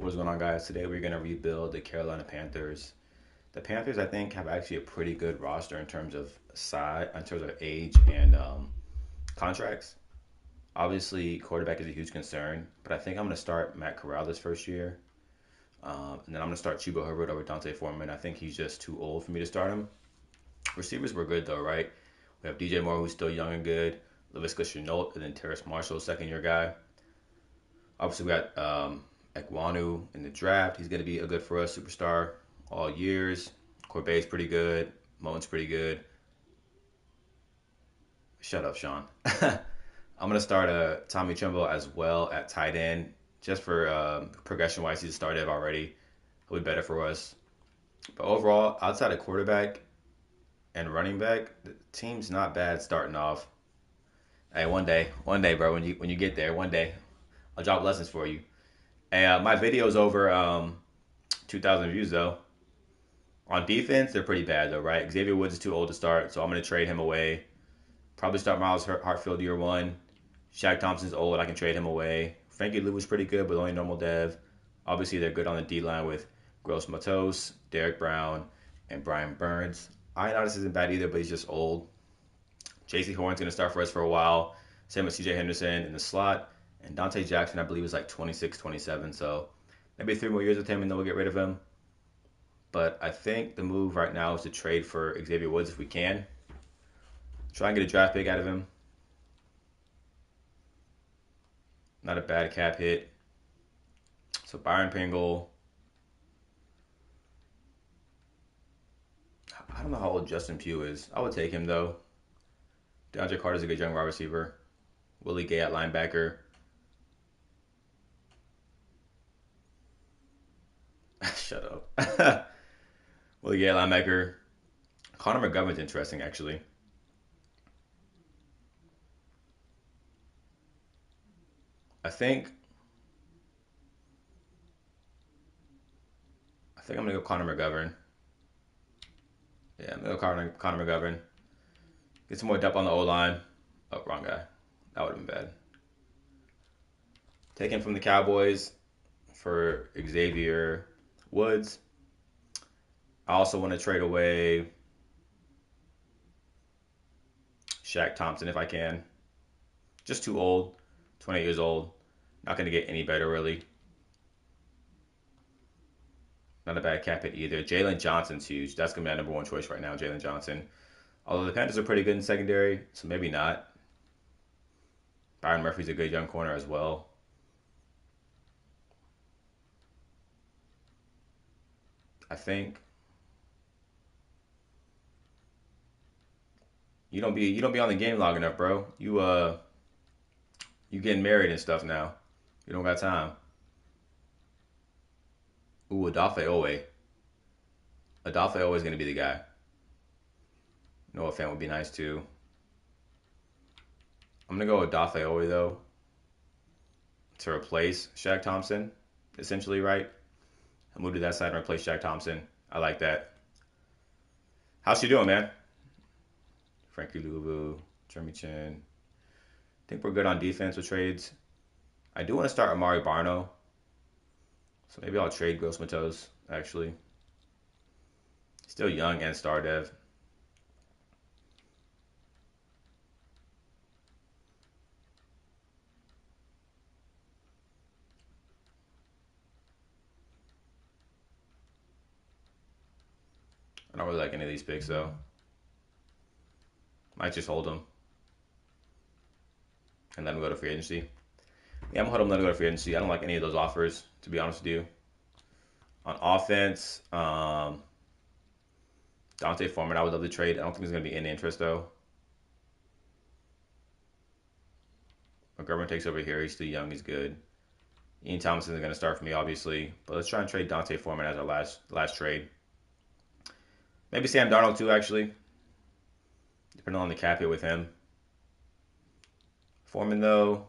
What's going on, guys? Today we're going to rebuild the Carolina Panthers. The Panthers, I think, have actually a pretty good roster in terms of size, in terms of age and contracts. Obviously, quarterback is a huge concern, but I think I'm going to start Matt Corral this first year. And then I'm going to start Chuba Hubbard over Dante Foreman. I think he's just too old for me to start him. Receivers were good, though, right? We have DJ Moore, who's still young and good. Laviska Shenault, and then Terrace Marshall, second-year guy. Obviously, we got Ekwonu in the draft. He's going to be a good for us, superstar all years. Corbett's pretty good. Moen's pretty good. Shut up, Sean. I'm going to start Tommy Tremble as well at tight end, just for progression-wise. He's started already. He'll be better for us. But overall, outside of quarterback and running back, the team's not bad starting off. Hey, one day, bro. When you get there, one day, I'll drop lessons for you. Hey, my video's over 2,000 views though. On defense, they're pretty bad though, right? Xavier Woods is too old to start, so I'm gonna trade him away. Probably start Miles Hartfield year one. Shaq Thompson's old, I can trade him away. Frankie Lou was pretty good, but only normal dev. Obviously, they're good on the D line with Gross Matos, Derek Brown, and Brian Burns. I know this isn't bad either, but he's just old. JC Horn's gonna start for us for a while. Same with CJ Henderson in the slot. And Dante Jackson, I believe, is like 26, 27. So maybe 3 more years with him and then we'll get rid of him. But I think the move right now is to trade for Xavier Woods if we can. Try and get a draft pick out of him. Not a bad cap hit. So Byron Pringle. I don't know how old Justin Pugh is. I would take him though. DeAndre Carter's a good young wide receiver. Willie Gay at linebacker. Shut up. Willie Gay at linebacker. Connor McGovern's interesting actually. I think I'm gonna go Connor McGovern. Yeah, I'm gonna go Connor McGovern. Get some more depth on the O line. Oh, wrong guy. That would have been bad. Taken from the Cowboys for Xavier Woods. I also want to trade away Shaq Thompson if I can. Just too old. 28 years old. Not going to get any better, really. Not a bad cap hit either. Jalen Johnson's huge. That's going to be my number one choice right now, Jalen Johnson. Although the Panthers are pretty good in secondary, so maybe not. Byron Murphy's a good young corner as well. I think you don't be on the game long enough, bro. You getting married and stuff now. You don't got time. Ooh, Adafe Owe. Adafe Owe is gonna be the guy. Noah Fant would be nice too. I'm gonna go with Adafe Owe though to replace Shaq Thompson, essentially, right? I'll move to that side and replace Shaq Thompson. I like that. How's she doing, man? Frankie Louvu, Jeremy Chin. I think we're good on defense with trades. I do want to start Amari Barno, so maybe I'll trade Gross Matos, actually. Still young and star dev. I don't really like any of these picks, though. Might just hold them and let them go to free agency. Yeah, I'm going to hold them and let them go to free agency. I don't like any of those offers, to be honest with you. On offense, Dante Foreman, I would love to trade. I don't think there's going to be any interest, though. McGovern takes over here. He's still young. He's good. Ian Thompson is going to start for me, obviously. But let's try and trade Dante Foreman as our last trade. Maybe Sam Darnold, too, actually. Depending on the cap hit with him. Foreman, though.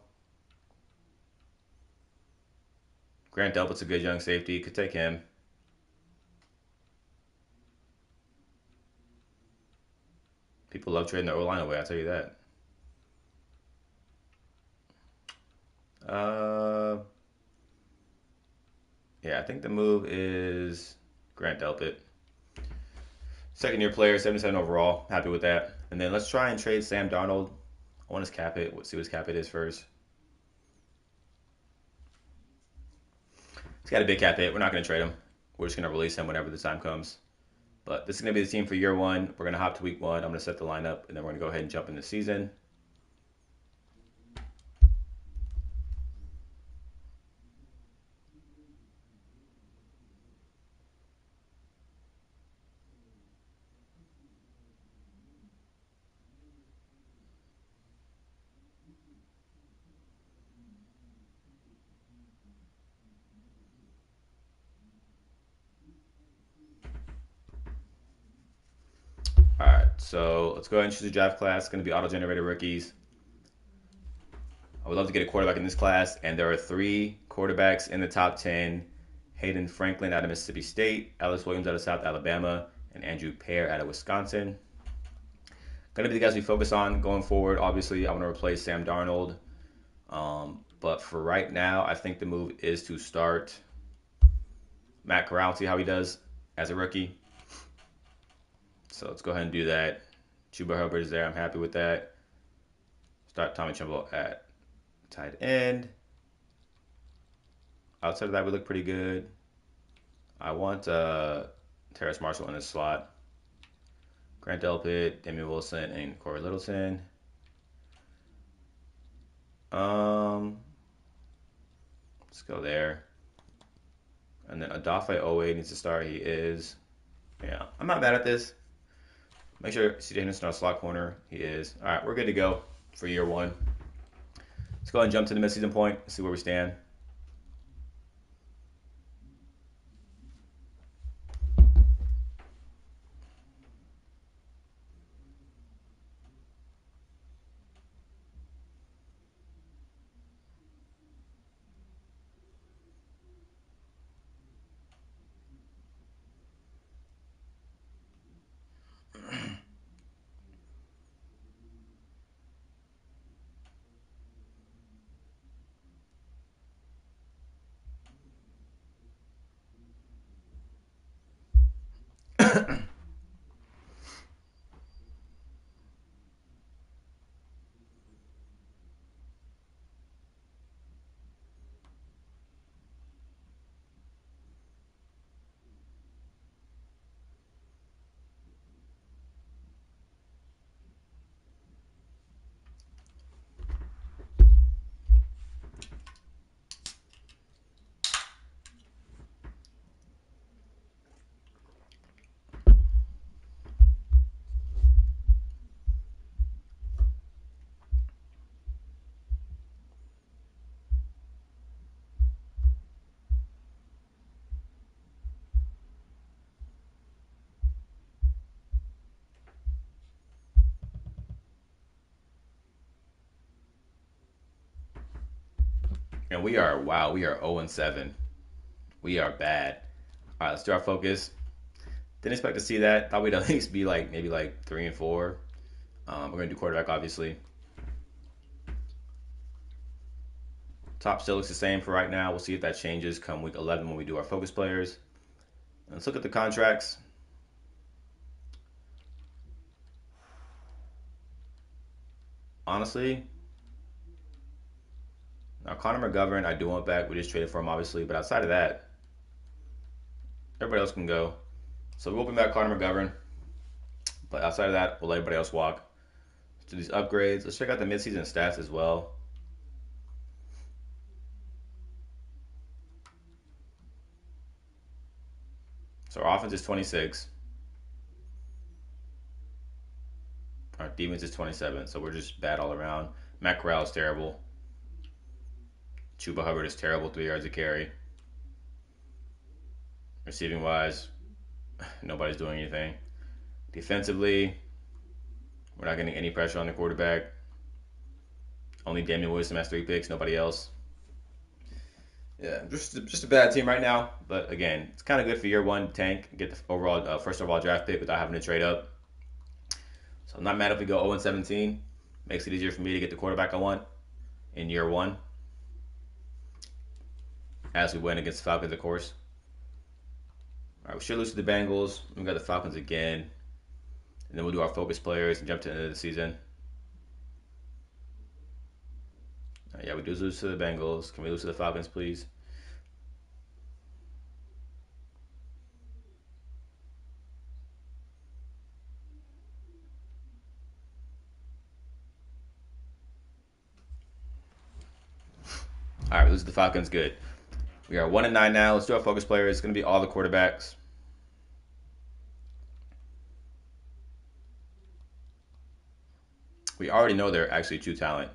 Grant Delpit's a good young safety. Could take him. People love trading their O-line away, I'll tell you that. Uh, Yeah, I think the move is Grant Delpit. Second year player, 77 overall. Happy with that. And then let's try and trade Sam Darnold. I want his cap hit. Let's see what his cap hit is first. He's got a big cap hit. We're not going to trade him. We're just going to release him whenever the time comes. But this is going to be the team for year one. We're going to hop to week one. I'm going to set the lineup, and then we're going to go ahead and jump in the season. All right, so let's go ahead and choose a draft class. It's going to be auto-generated rookies. I would love to get a quarterback in this class, and there are 3 quarterbacks in the top 10. Hayden Franklin out of Mississippi State, Alex Williams out of South Alabama, and Andrew Pear out of Wisconsin. Going to be the guys we focus on going forward. Obviously, I want to replace Sam Darnold. But for right now, I think the move is to start Matt Corral, see how he does as a rookie. So let's go ahead and do that. Chuba Hubbard is there. I'm happy with that. Start Tommy Tremble at tight end. Outside of that, we look pretty good. I want Terrace Marshall in the slot. Grant Delpit, Damian Wilson, and Corey Littleton. Let's go there. And then Adafe Owe needs to start. He is. Yeah, I'm not bad at this. Make sure CJ Henderson on slot corner. He is. All right, we're good to go for year one. Let's go ahead and jump to the midseason point. See where we stand. And we are 0-7. We are bad. All right, let's do our focus. Didn't expect to see that. Thought we'd at least be maybe 3-4. We're gonna do quarterback, obviously. Top still looks the same for right now. We'll see if that changes come week 11 when we do our focus players. Let's look at the contracts. Honestly, now Connor McGovern, I do want back. We just traded for him, obviously, but outside of that, everybody else can go. So we will bring back Connor McGovern, but outside of that, we'll let everybody else walk. Let's do these upgrades. Let's check out the midseason stats as well. So our offense is 26. Our defense is 27. So we're just bad all around. Matt Corral is terrible. Chuba Hubbard is terrible, 3 yards a carry. Receiving wise, nobody's doing anything. Defensively, we're not getting any pressure on the quarterback. Only Damian Wilson has 3 picks, nobody else. Yeah, just a bad team right now. But again, it's kind of good for year one to tank, get the overall first overall draft pick without having to trade up. So I'm not mad if we go 0-17. Makes it easier for me to get the quarterback I want in year one. As we win against the Falcons, of course. All right, we should lose to the Bengals. We got the Falcons again, and then we'll do our focus players and jump to the end of the season. Yeah, we do lose to the Bengals. Can we lose to the Falcons, please? All right, we lose to the Falcons. Good. We are 1-9 now. Let's do our focus players. It's going to be all the quarterbacks. We already know they're actually true talent.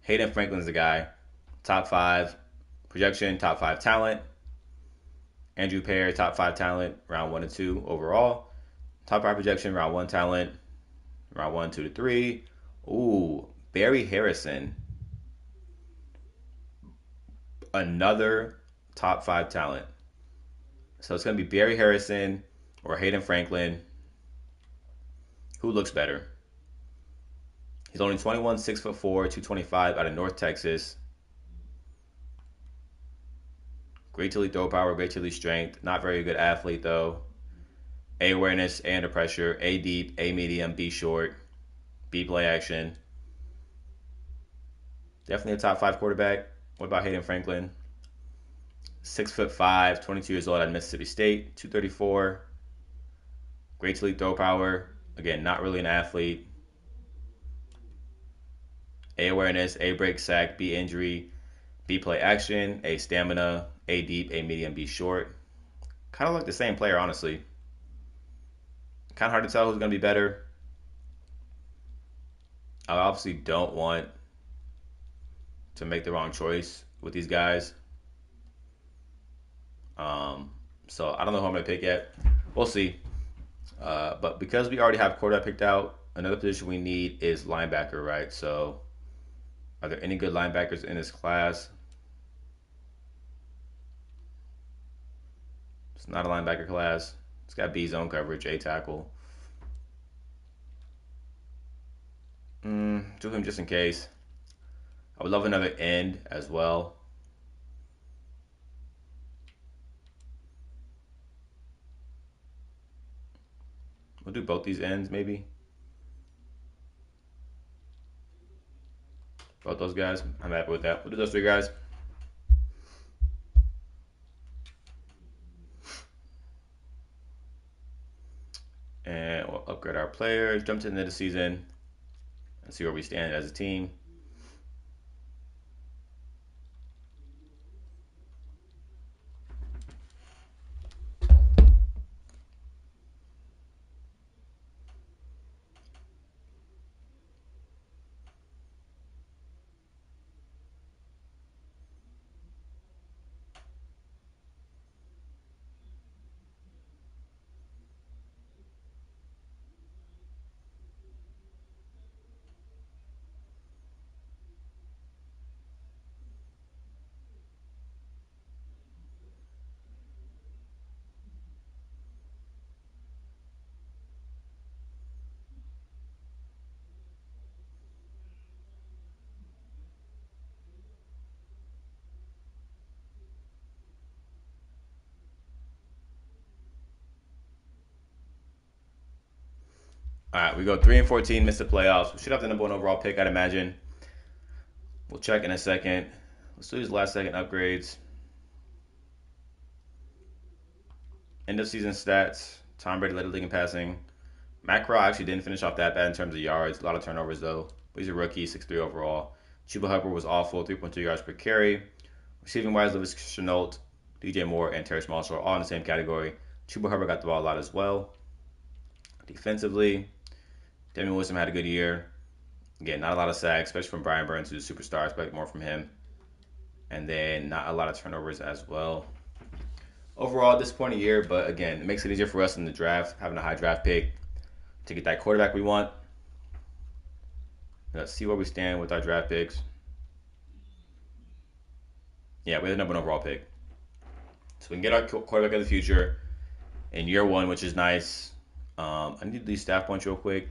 Hayden Franklin's the guy. Top 5 projection, top 5 talent. Andrew Pear, top 5 talent, round 1 and 2 overall. Top 5 projection, round 1 talent, round 1, 2 to 3. Ooh, Barry Harrison. Another top 5 talent. So it's going to be Barry Harrison or Hayden Franklin. Who looks better? He's only 21, 6'4", 225 out of North Texas. Great to lead throw power, great to lead strength. Not very good athlete though. A awareness, A under pressure, A deep, A medium, B short, B play action. Definitely a top 5 quarterback. What about Hayden Franklin? 6'5", 22 years old at Mississippi State, 234. Great to lead throw power. Again, not really an athlete. A awareness, A break sack, B injury, B play action, A stamina, A deep, A medium, B short. Kind of like the same player, honestly. Kind of hard to tell who's going to be better. I obviously don't want to make the wrong choice with these guys. So I don't know who I'm going to pick yet. We'll see. But because we already have quarterback picked out, another position we need is linebacker, right? So are there any good linebackers in this class? It's not a linebacker class. It's got B zone coverage, A tackle. Do him just in case. I would love another end as well. We'll do both these ends, maybe. Both those guys. I'm happy with that. We'll do those 3 guys. And we'll upgrade our players, jump to the end of the season, and see where we stand as a team. All right, we go 3-14, missed the playoffs. We should have the number 1 overall pick, I'd imagine. We'll check in a second. Let's do these last second upgrades. End of season stats. Tom Brady led the league in passing. Matt Corral actually didn't finish off that bad in terms of yards. A lot of turnovers though. But he's a rookie, 6'3 overall. Chuba Hubbard was awful, 3.2 yards per carry. Receiving wise, Lewis Chenault, DJ Moore, and Terrace Marshall are all in the same category. Chuba Hubbard got the ball a lot as well. Defensively, Damian Wilson had a good year. Again, not a lot of sacks, especially from Brian Burns, who's a superstar. I expect more from him. And then not a lot of turnovers as well. Overall, disappointing year, but again, it makes it easier for us in the draft, having a high draft pick to get that quarterback we want. Let's see where we stand with our draft picks. Yeah, we have the number 1 overall pick. So we can get our quarterback of the future in year 1, which is nice. I need to do these staff points real quick.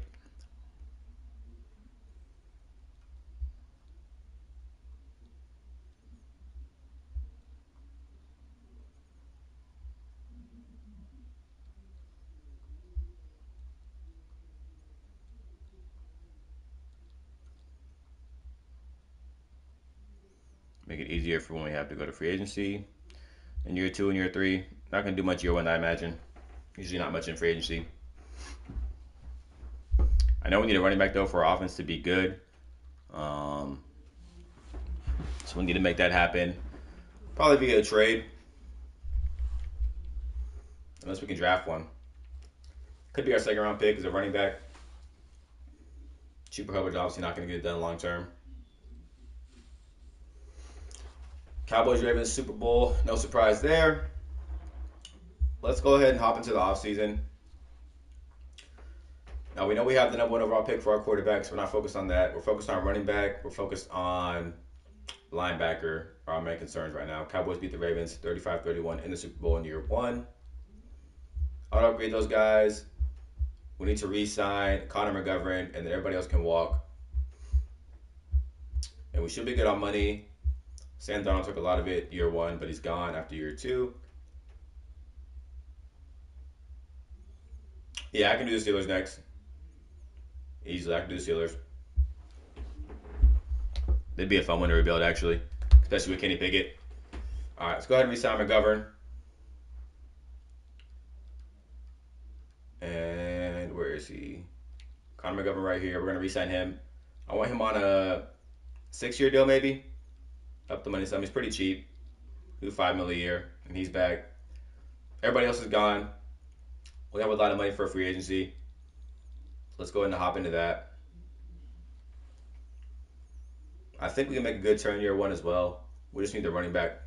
Make it easier for when we have to go to free agency in year 2 and year 3. Not going to do much year 1, I imagine. Usually not much in free agency. I know we need a running back, though, for our offense to be good. So we need to make that happen. Probably via a trade. Unless we can draft one. Could be our second round pick as a running back. Cheaper Hubbard's obviously not going to get it done long term. Cowboys Ravens Super Bowl. No surprise there. Let's go ahead and hop into the offseason. Now, we know we have the number 1 overall pick for our quarterbacks. We're not focused on that. We're focused on running back. We're focused on linebacker. Our main concerns right now. Cowboys beat the Ravens 35-31 in the Super Bowl in year 1. I would upgrade those guys. We need to re-sign Connor McGovern, and then everybody else can walk. And we should be good on money. Sam Darnold took a lot of it year 1, but he's gone after year 2. Yeah, I can do the Steelers next. Easily, I can do the Steelers. They'd be a fun one to rebuild, actually, especially with Kenny Pickett. All right, let's go ahead and re-sign McGovern. And where is he? Connor McGovern right here. We're going to re-sign him. I want him on a 6-year deal, maybe. Up the money some. He's pretty cheap. Do $5 million a year, and he's back. Everybody else is gone. We have a lot of money for a free agency. Let's go ahead and hop into that. I think we can make a good turn year 1 as well. We just need the running back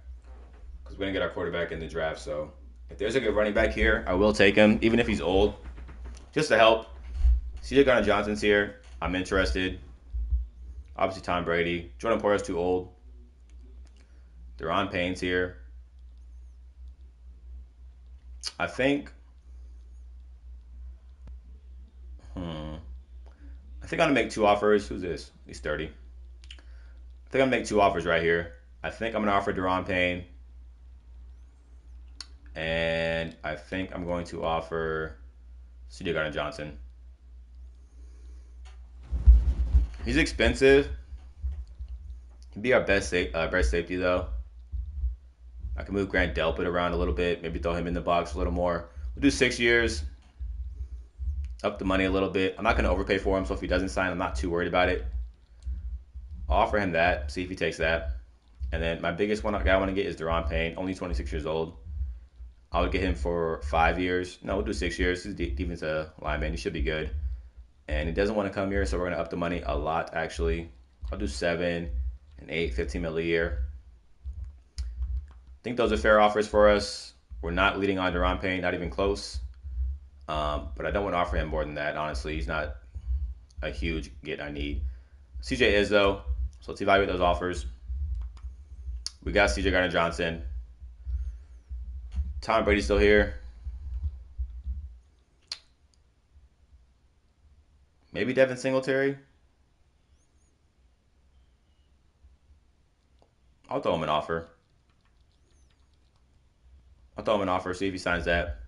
because we're going to get our quarterback in the draft. So if there's a good running back here, I will take him, even if he's old, just to help. CJ Gardner-Johnson's here. I'm interested. Obviously, Tom Brady. Jordan Poyer's too old. Deron Payne's here. I think I'm going to make 2 offers. Who's this? He's 30. I think I'm going to make 2 offers right here. I think I'm going to offer Deron Payne. And I think I'm going to offer CJ Gardner-Johnson. He's expensive. He'd be our best safety, though. I can move Grant Delpit around a little bit. Maybe throw him in the box a little more. We'll do 6 years. Up the money a little bit. I'm not going to overpay for him, so if he doesn't sign, I'm not too worried about it. I'll offer him that, see if he takes that. And then my biggest guy I want to get is Deron Payne, only 26 years old. I would get him for 5 years. No, we'll do 6 years. He's defensive lineman. He should be good. And he doesn't want to come here, so we're going to up the money a lot, actually. I'll do 7 and 8, 15 mil a year. I think those are fair offers for us. We're not leading on Deron Payne, not even close. But I don't want to offer him more than that, honestly. He's not a huge get I need. CJ is, though. So let's evaluate those offers. We got CJ Gardner-Johnson. Tom Brady's still here. Maybe Devin Singletary. I'll throw him an offer. See if he signs that.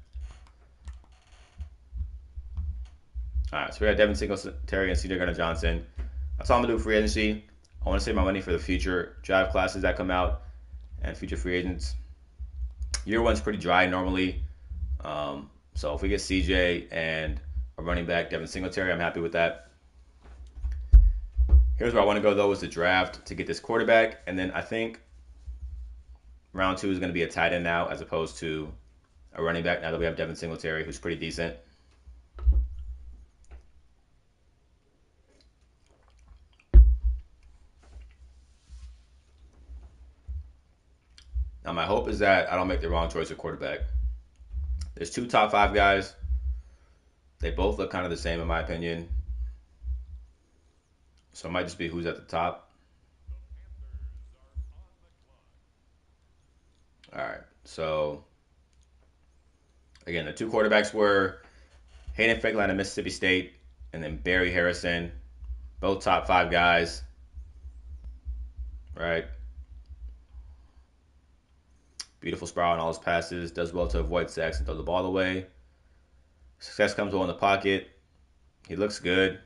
All right, so we got Devin Singletary and CJ Gardner-Johnson. That's all I'm going to do for free agency. I want to save my money for the future draft classes that come out and future free agents. Year 1's pretty dry normally. So if we get CJ and a running back, Devin Singletary, I'm happy with that. Here's where I want to go, though, is the draft to get this quarterback. And then I think round 2 is going to be a tight end now as opposed to a running back now that we have Devin Singletary, who's pretty decent. Now, my hope is that I don't make the wrong choice at quarterback. There's 2 top 5 guys. They both look kind of the same, in my opinion. So it might just be who's at the top. All right. So, again, the 2 quarterbacks were Hayden Fecklin of Mississippi State and then Barry Harrison. Both top 5 guys. Right. Beautiful sprawl on all his passes. Does well to avoid sacks and throw the ball away. Success comes well in the pocket. He looks good.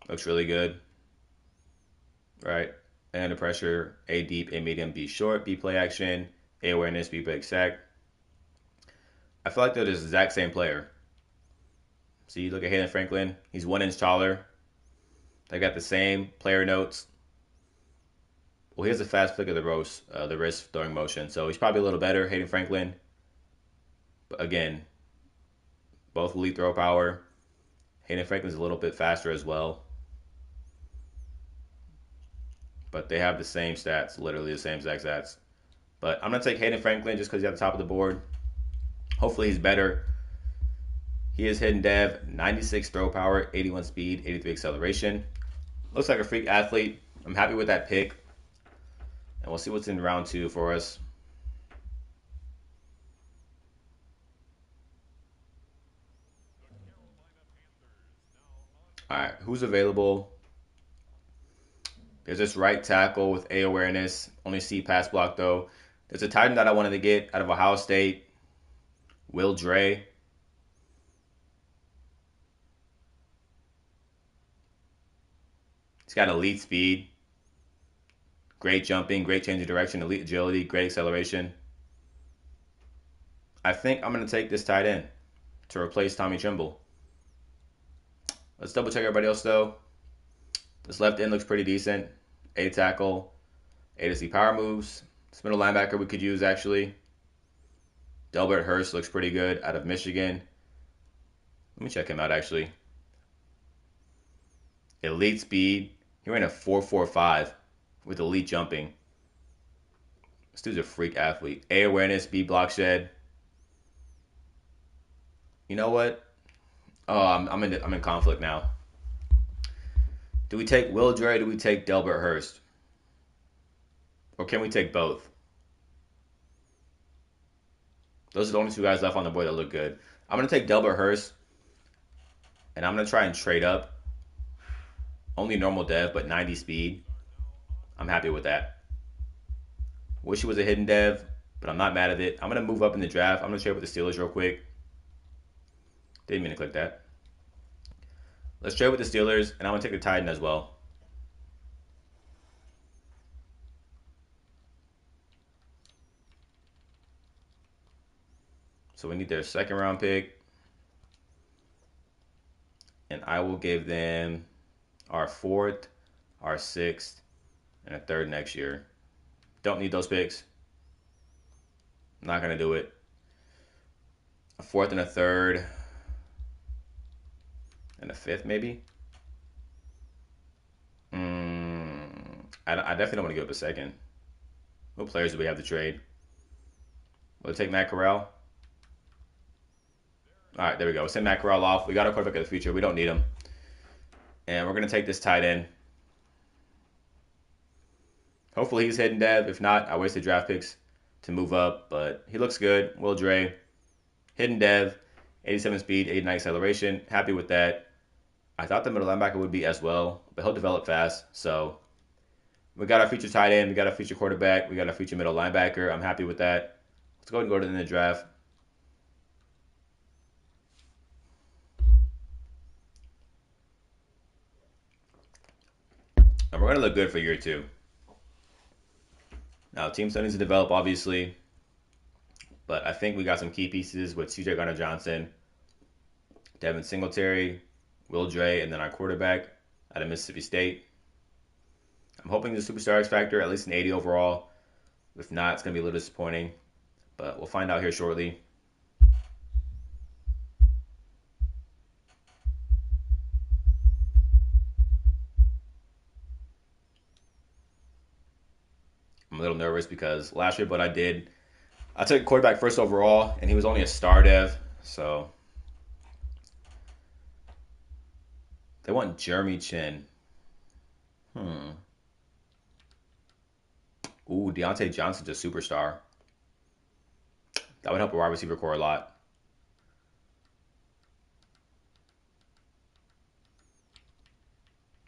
Looks really good. Right. A under pressure, A deep, A medium, B short, B play action, A awareness, B break sack. I feel like they're the exact same player. So you look at Hayden Franklin, he's 1 inch taller. They got the same player notes. Well, he has a fast flick of the wrist throwing motion, so he's probably a little better, Hayden Franklin. But again, both elite throw power. Hayden Franklin's a little bit faster as well. But they have the same stats, literally the same exact stats. But I'm going to take Hayden Franklin just because he's at the top of the board. Hopefully he's better. He is hidden dev, 96 throw power, 81 speed, 83 acceleration. Looks like a freak athlete. I'm happy with that pick. And we'll see what's in round 2 for us. All right, who's available? There's this right tackle with A awareness, only C pass block though. There's a tight end that I wanted to get out of Ohio State, Will Dre. He's got elite speed, great jumping, great change of direction, elite agility, great acceleration. I think I'm going to take this tight end to replace Tommy Tremble. Let's double check everybody else though. This left end looks pretty decent. A tackle, A to C power moves. This middle linebacker we could use actually. Delbert Hurst looks pretty good out of Michigan. Let me check him out actually. Elite speed. He ran a 4.45 with elite jumping. This dude's a freak athlete. A awareness, B block shed. You know what? Oh, I'm in conflict now. Do we take Will Dre or do we take Delbert Hurst? Or can we take both? Those are the only 2 guys left on the board that look good. I'm going to take Delbert Hurst. And I'm going to try and trade up. Only normal dev, but 90 speed. I'm happy with that. Wish he was a hidden dev, but I'm not mad at it. I'm going to move up in the draft. I'm going to trade with the Steelers real quick. Didn't mean to click that. Let's trade with the Steelers, and I'm going to take the Titan as well. So we need their 2nd round pick. And I will give them our 4th, our 6th, and a 3rd next year. Don't need those picks. I'm not going to do it. A 4th and a 3rd. And a 5th, maybe? I definitely don't want to give up a 2nd. What players do we have to trade? Will it take Matt Corral? All right, there we go. Send Matt Corral off. We got a quarterback of the future. We don't need him. And we're going to take this tight end. Hopefully he's hidden dev. If not, I wasted draft picks to move up. But he looks good. Will Dre. Hidden dev. 87 speed, 89 acceleration. Happy with that. I thought the middle linebacker would be as well. But he'll develop fast. So we got our future tight end. We got our future quarterback. We got our future middle linebacker. I'm happy with that. Let's go ahead and go to the draft. And we're going to look good for year 2. Now, team still needs to develop, obviously. But I think we got some key pieces with CJ Gardner-Johnson, Devin Singletary, Will Dre, and then our quarterback out of Mississippi State. I'm hoping the Superstar X Factor, at least an 80 overall. If not, it's going to be a little disappointing. But we'll find out here shortly. I'm a little nervous because last year, what I did, I took quarterback first overall, and he was only a star dev. So they want Jeremy Chin. Ooh, Deontay Johnson's a superstar. That would help a wide receiver core a lot.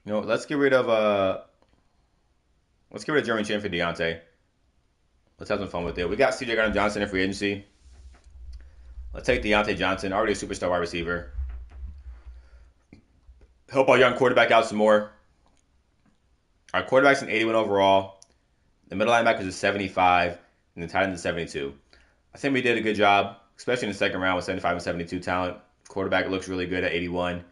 You know, let's get rid of Jeremy Chin for Deontay. Let's have some fun with it. We got CJ Gardner-Johnson in free agency. Let's take Deontay Johnson, already a superstar wide receiver. Help our young quarterback out some more. Our quarterback's an 81 overall. The middle linebackers is 75, and the tight end is 72. I think we did a good job, especially in the second round with 75 and 72 talent. Quarterback looks really good at 81.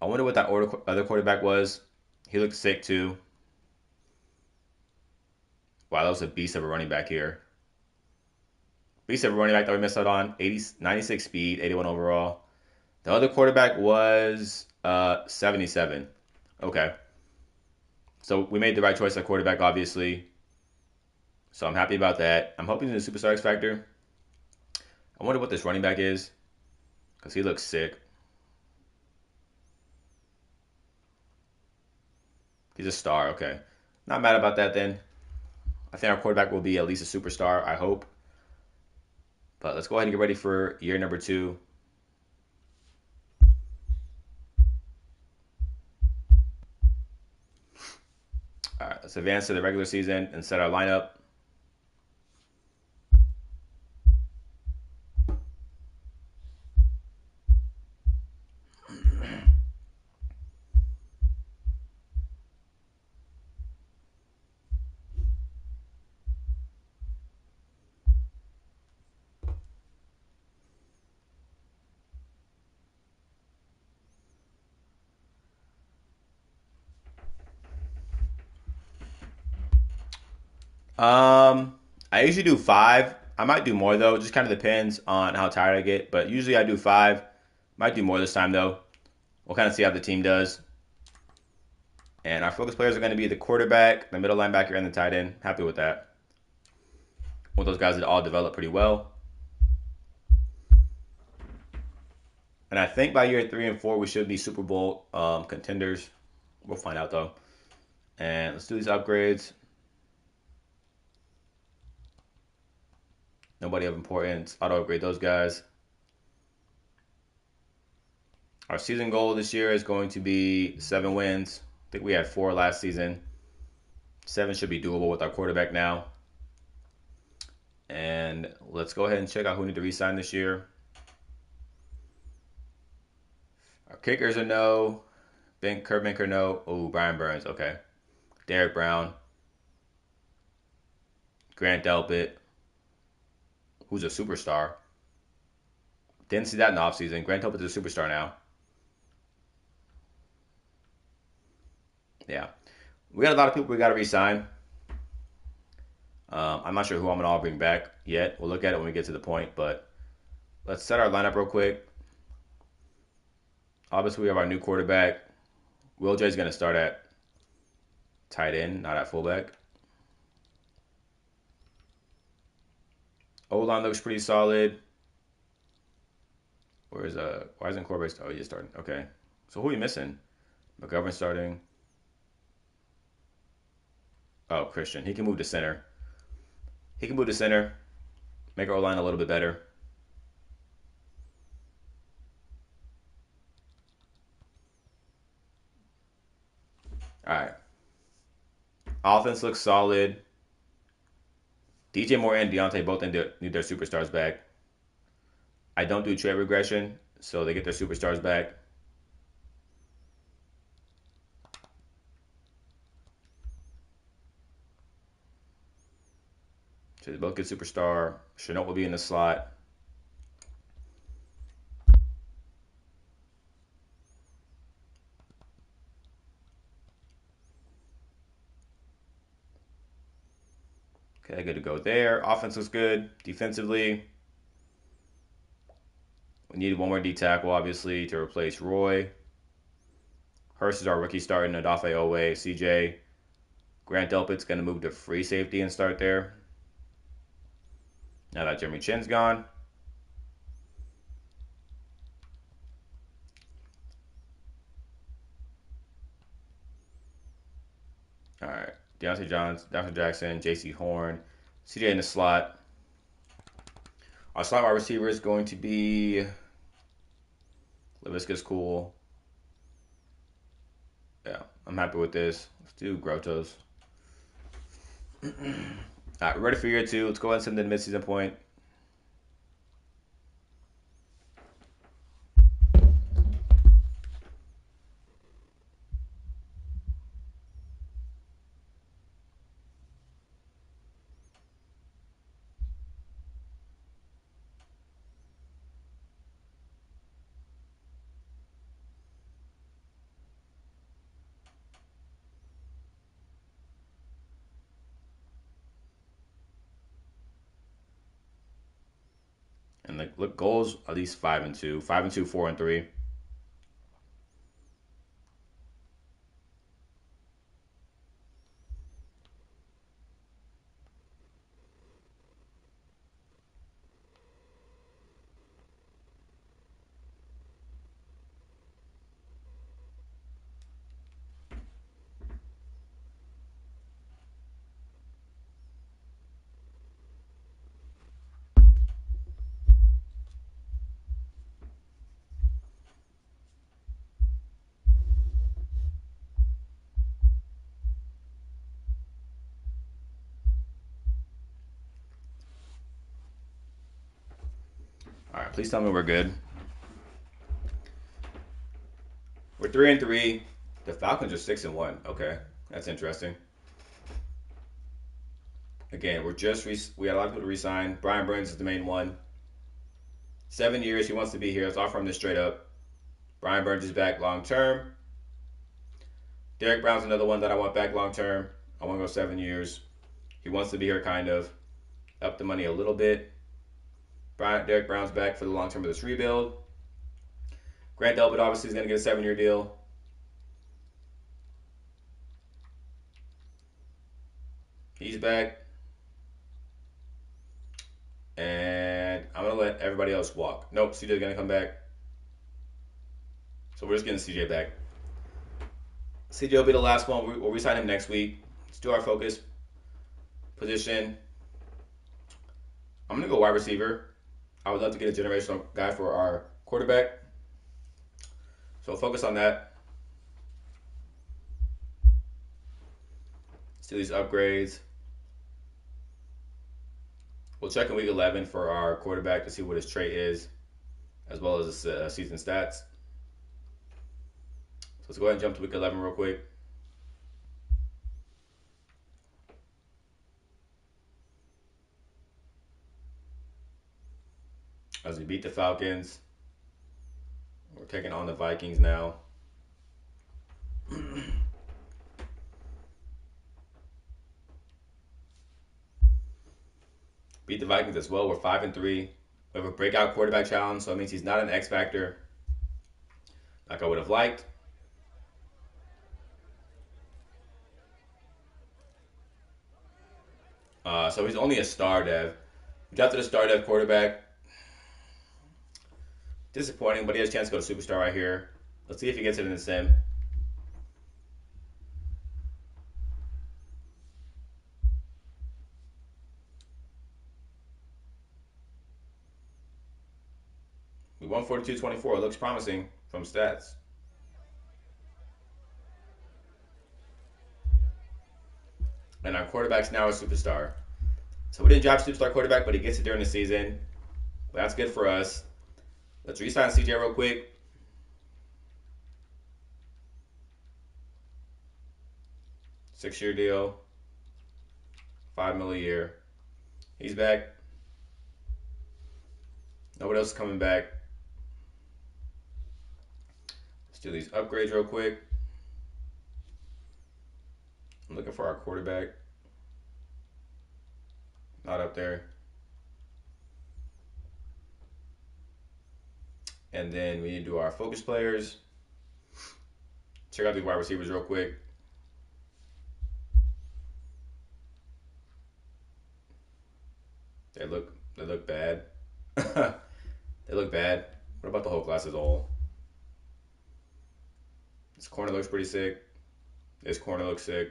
I wonder what that other quarterback was. He looked sick too. Wow, that was a beast of a running back here. Beast of a running back that we missed out on. 96 speed, 81 overall. The other quarterback was 77. Okay. So we made the right choice at quarterback, obviously. So I'm happy about that. I'm hoping the Superstar X Factor. I wonder what this running back is, because he looks sick. He's a star, okay. Not mad about that then. I think our quarterback will be at least a superstar, I hope. But let's go ahead and get ready for year number 2. All right, let's advance to the regular season and set our lineup. I usually do 5. I might do more though. It just kind of depends on how tired I get. But usually I do 5. Might do more this time though. We'll kind of see how the team does. And our focus players are going to be the quarterback, the middle linebacker, and the tight end. Happy with that. Want those guys that all develop pretty well. And I think by year 3 and 4 we should be Super Bowl contenders. We'll find out though. And let's do these upgrades. Nobody of importance. Auto upgrade those guys. Our season goal this year is going to be 7 wins. I think we had 4 last season. 7 should be doable with our quarterback now. And let's go ahead and check out who we need to re-sign this year. Our kickers are no. Kurt Banker, no. Oh, Brian Burns, okay. Derek Brown. Grant Delpit, who's a superstar. Didn't see that in the offseason. Grant Delpit is a superstar now. Yeah. We got a lot of people we got to re-sign. I'm not sure who I'm going to all bring back yet. We'll look at it when we get to the point, but let's set our lineup real quick. Obviously, we have our new quarterback. Will J's going to start at tight end, not at fullback. O-line looks pretty solid. Why isn't Corbett? Oh, he's starting. Okay. So who are we missing? McGovern starting. Oh, Christian. He can move to center. Make our O-line a little bit better. All right. Offense looks solid. DJ Moore and Deontay both need their superstars back. I don't do trade regression, so they get their superstars back. So they both get superstar. Chenault will be in the slot. Okay, good to go there. Offense looks good. Defensively, we need one more D tackle, obviously, to replace Roy. Hurst is our rookie starting. Odafe Owe, CJ. Grant Delpit's going to move to free safety and start there. Now that Jeremy Chin's gone. All right. Deontay Jackson, J.C. Horn, CJ in the slot. Our slot wide receiver is going to be Lavisca's cool. Yeah, I'm happy with this. Let's do Grottos. All right, we're ready for year 2. Let's go ahead and send in the midseason point. And the look goals at least 5-2, 5-2, 4-3. All right, please tell me we're good. We're 3-3. The Falcons are 6-1. Okay, that's interesting. Again, we had a lot of people to resign. Brian Burns is the main one. 7 years. He wants to be here. Let's offer him this straight up. Brian Burns is back long term. Derek Brown's another one that I want back long term. I want to go 7 years. He wants to be here, kind of. Up the money a little bit. Derek Brown's back for the long term of this rebuild. Grant Delpit obviously is going to get a 7-year deal. He's back. And I'm going to let everybody else walk. Nope, CJ's going to come back. So we're just getting CJ back. CJ will be the last one. We'll resign him next week. Let's do our focus position. I'm going to go wide receiver. I would love to get a generational guy for our quarterback. So focus on that. Let's do these upgrades. We'll check in week 11 for our quarterback to see what his trait is, as well as his season stats. So let's go ahead and jump to week 11 real quick. As we beat the Falcons, we're taking on the Vikings now. Beat the Vikings as well. We're 5-3. We have a breakout quarterback challenge, so it means he's not an X factor like I would have liked. So he's only a star dev. We got to the star dev quarterback. Disappointing, but he has a chance to go to superstar right here. Let's see if he gets it in the sim. We won 42-24. It looks promising from stats. And our quarterback's now a superstar. So we didn't draft superstar quarterback, but he gets it during the season. But that's good for us. Let's re-sign CJ real quick. Six-year deal. $5 million a year. He's back. Nobody else is coming back. Let's do these upgrades real quick. I'm looking for our quarterback. Not up there. And then we need to do our focus players. Check out these wide receivers real quick. They look bad. They look bad. What about the whole class as a whole? This corner looks pretty sick. This corner looks sick.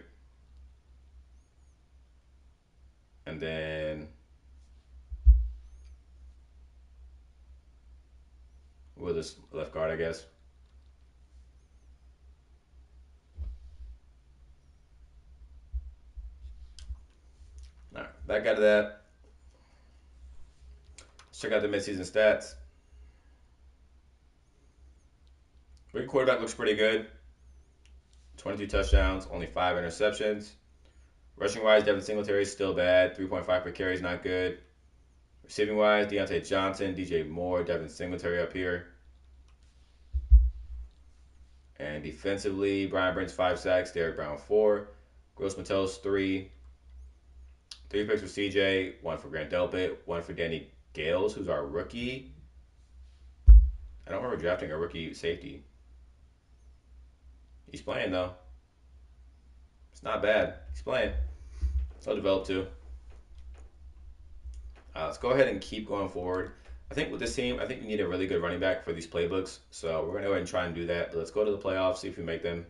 And then with this left guard, I guess. All right, back out of that. Let's check out the midseason stats. Rookie quarterback looks pretty good. 22 touchdowns, only 5 interceptions. Rushing wise, Devin Singletary is still bad. 3.5 per carry is not good. Receiving wise, Deontay Johnson, DJ Moore, Devin Singletary up here. And defensively, Brian Burns 5 sacks, Derek Brown 4, Gross Matos 3. 3 picks for CJ, 1 for Grant Delpit, 1 for Danny Gales, who's our rookie. I don't remember drafting a rookie safety. He's playing though. It's not bad. He's playing. He'll develop too. Let's go ahead and keep going forward. I think with this team, I think we need a really good running back for these playbooks. So we're going to go ahead and try and do that. But let's go to the playoffs, see if we make them.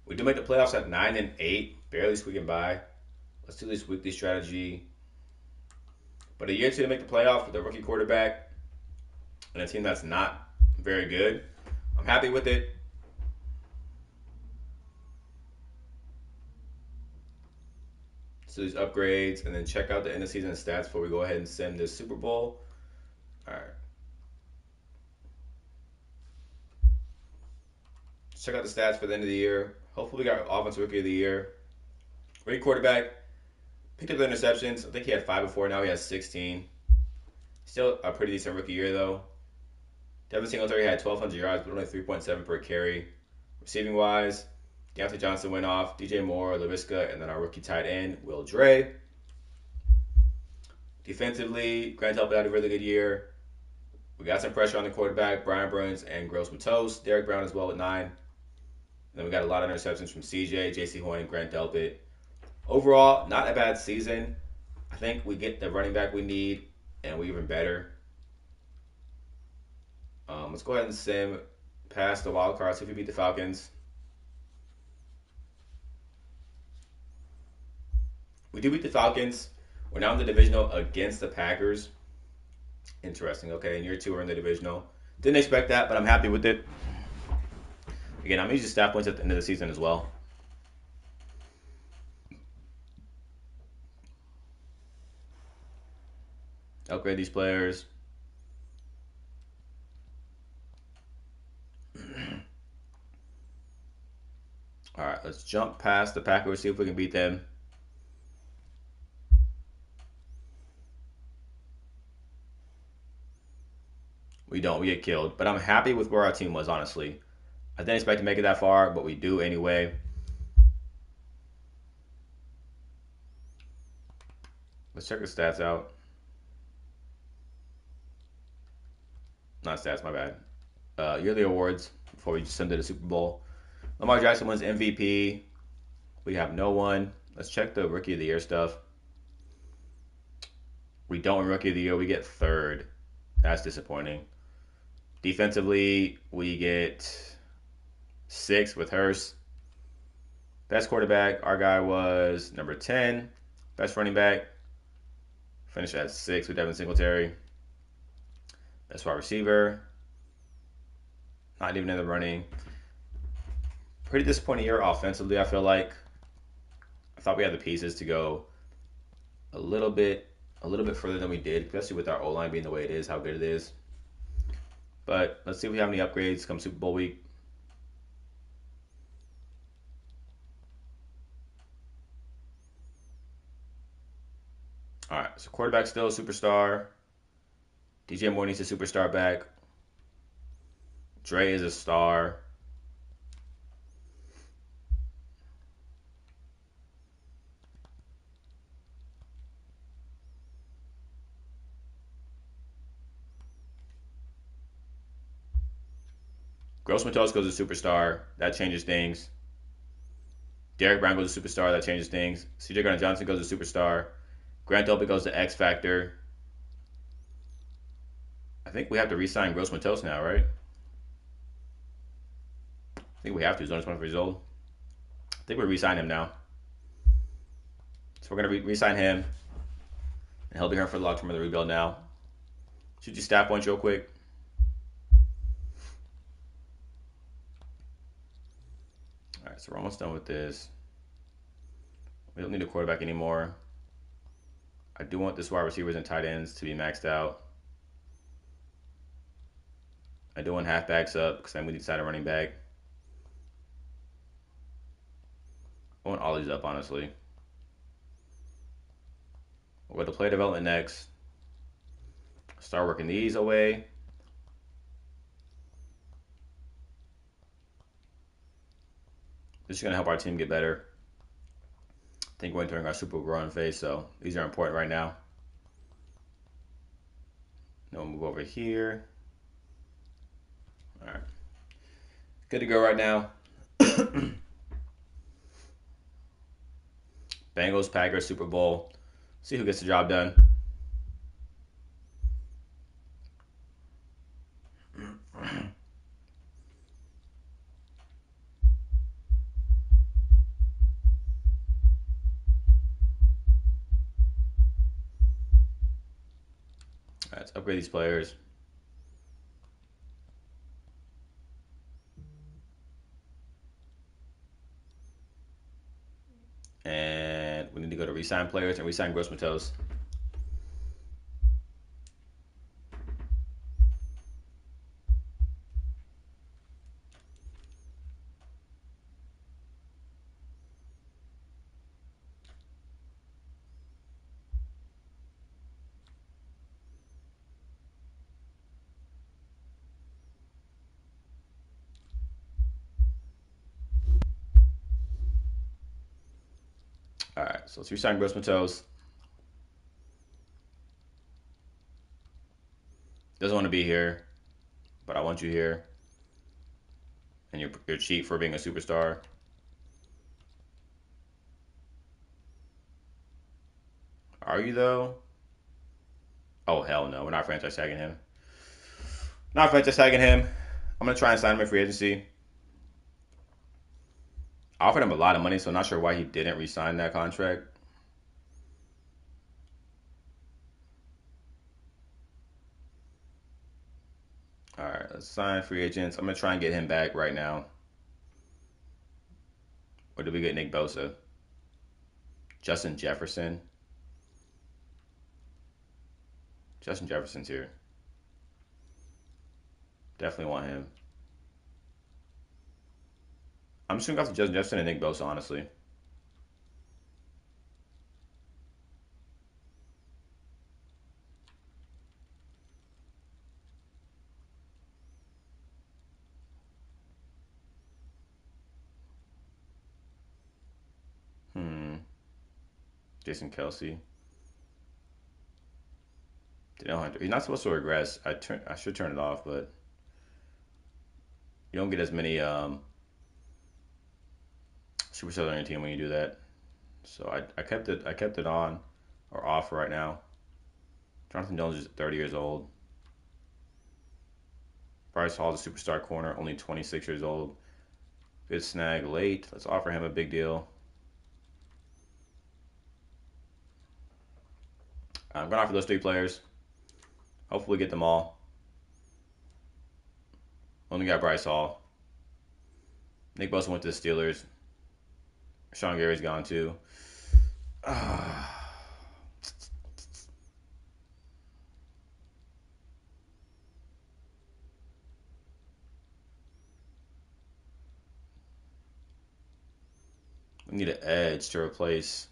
We do make the playoffs at 9-8, barely squeaking by. Let's do this weekly strategy. But a year or two to make the playoff with a rookie quarterback and a team that's not very good, I'm happy with it. So these upgrades, and then check out the end of season stats before we go ahead and sim this Super Bowl. All right. Check out the stats for the end of the year. Hopefully, we got offensive rookie of the year. Rookie quarterback picked up the interceptions. I think he had 5 before. Now he has 16. Still a pretty decent rookie year though. Devin Singletary had 1,200 yards, but only 3.7 per carry. Receiving wise, Deontay Johnson went off, DJ Moore, LaVisca, and then our rookie tight end, Will Dre. Defensively, Grant Delpit had a really good year. We got some pressure on the quarterback, Brian Burns and Gross Matos. Derek Brown as well with 9. And then we got a lot of interceptions from CJ, JC Horn, and Grant Delpit. Overall, not a bad season. I think we get the running back we need, and we're even better. Let's go ahead and sim past the wild card, see if we beat the Falcons. We do beat the Falcons. We're now in the divisional against the Packers. Interesting. Okay, in year 2 we're in the divisional. Didn't expect that, but I'm happy with it. Again, I'm using staff points at the end of the season as well. Upgrade these players. All right, let's jump past the Packers, see if we can beat them. We don't. We get killed. But I'm happy with where our team was, honestly. I didn't expect to make it that far, but we do anyway. Let's check the stats out. Not stats, my bad. Yearly awards before we send to the Super Bowl. Lamar Jackson wins MVP. We have no one. Let's check the Rookie of the Year stuff. We don't win Rookie of the Year. We get 3rd. That's disappointing. Defensively, we get 6 with Hurst. Best quarterback, our guy was number 10. Best running back, finished at 6 with Devin Singletary. Best wide receiver, not even in the running. Pretty disappointing year offensively, I feel like. I thought we had the pieces to go a little bit further than we did, especially with our O-line being the way it is, how good it is. But let's see if we have any upgrades come Super Bowl week. All right, so quarterback still a superstar. DJ Moore needs a superstar back. Dre is a star. Gross Matos goes a superstar. That changes things. Derek Brown goes to superstar. That changes things. CJ Gardner Johnson goes to superstar. Grant Delpit goes to X Factor. I think we have to re-sign Gross Matos now, right? I think we have to. He's only 24 years old. I think we re-sign him now. So we're going to re-sign him. And he'll be here for the long term of the rebuild now. Shoot you stat points real quick. All right, so we're almost done with this. We don't need a quarterback anymore. I do want this wide receivers and tight ends to be maxed out. I do want halfbacks up because then we decide a running back. I want all these up, honestly. We'll go to player development next. Start working these away. This is going to help our team get better. I think we're entering our super growing phase, so these are important right now. Then we'll move over here. All right. Good to go right now. Bengals, Packers, Super Bowl. See who gets the job done. All right, let's upgrade these players. And we need to go to re-sign players and re-sign Gross Matos. All right, so let's re-sign Gross Matos. Doesn't want to be here, but I want you here. And you're cheap for being a superstar. Are you, though? Oh, hell no. We're not franchise tagging him. Not franchise tagging him. I'm going to try and sign him in free agency. I offered him a lot of money, so I'm not sure why he didn't re-sign that contract. All right, let's sign free agents. I'm going to try and get him back right now. Or did we get Nick Bosa? Justin Jefferson. Justin Jefferson's here. Definitely want him. I'm just going to go to Justin Jefferson and Nick Bosa, honestly. Jason Kelsey. Danielle Hunter. He's not supposed to regress. I should turn it off, but you don't get as many superstars on your team when you do that. So I kept it on or off right now. Jonathan Jones is 30 years old. Bryce Hall is a superstar corner, only 26 years old. Good snag late. Let's offer him a big deal. I'm going to offer those 3 players. Hopefully get them all. Only got Bryce Hall. Nick Bosa went to the Steelers. Sean Gary's gone too. We need an edge to replace.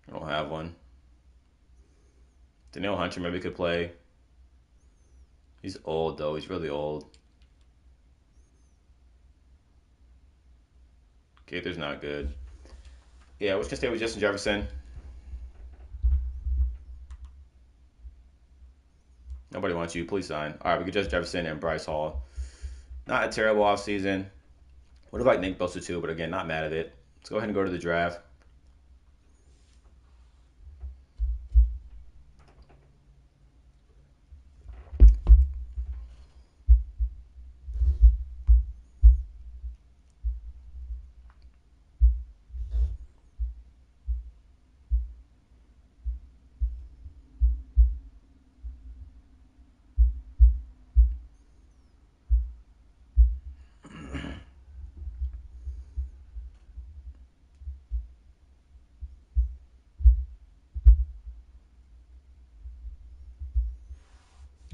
I don't have one. Danielle Hunter maybe could play. He's old though. He's really old. Gaither's not good. Yeah, we're just gonna stay with Justin Jefferson. Nobody wants you. Please sign. All right, we could just Jefferson and Bryce Hall. Not a terrible offseason. Would have liked Nick Bosa too, but again, not mad at it. Let's go ahead and go to the draft.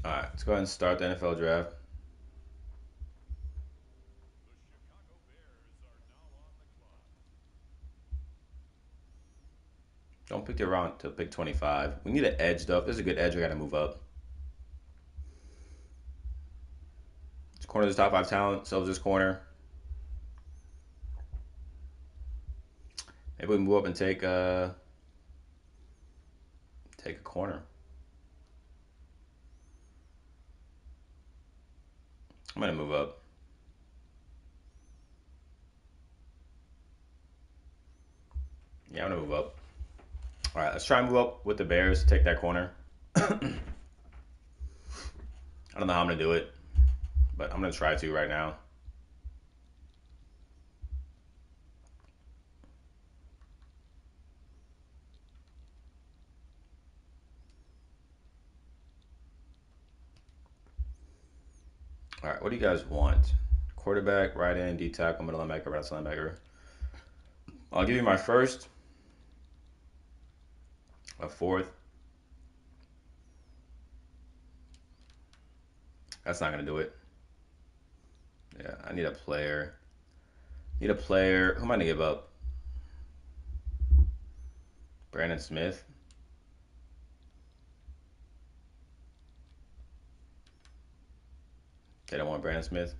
All right, let's go ahead and start the NFL draft. Don't pick the round to pick 25. We need an edge, though. If there's a good edge, we got to move up. This corner is top 5 talent. Sells this corner. Maybe we move up and take a corner. I'm going to move up. Yeah, I'm going to move up. All right, let's try and move up with the Bears. Take that corner. I don't know how I'm going to do it, but I'm going to try to right now. All right, what do you guys want? Quarterback, right end, D tackle, middle linebacker, right linebacker. I'll give you my first, a fourth. That's not going to do it. Yeah, I need a player. Need a player. Who am I going to give up? Brandon Smith. They don't want Brandon Smith.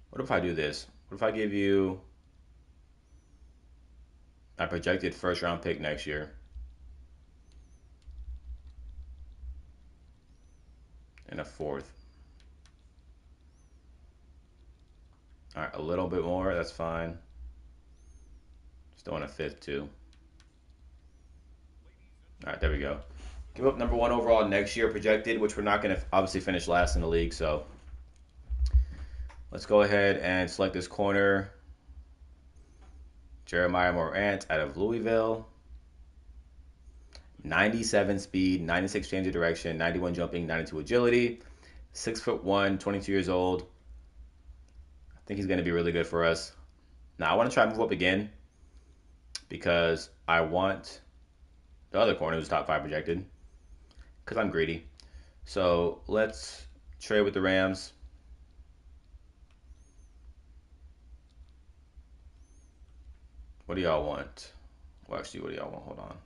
What if I do this? What if I give you my projected first round pick next year and a fourth? All right, a little bit more. That's fine. Still want a fifth too. All right, there we go. Give up number 1 overall next year projected, which we're not going to obviously finish last in the league. So let's go ahead and select this corner. Jeremiah Morant out of Louisville. 97 speed, 96 change of direction, 91 jumping, 92 agility. 6'1", 22 years old. I think he's going to be really good for us. Now, I want to try and move up again because I want the other corner who's top 5 projected because I'm greedy. So let's trade with the Rams. What do y'all want? Well, actually, what do y'all want? Hold on.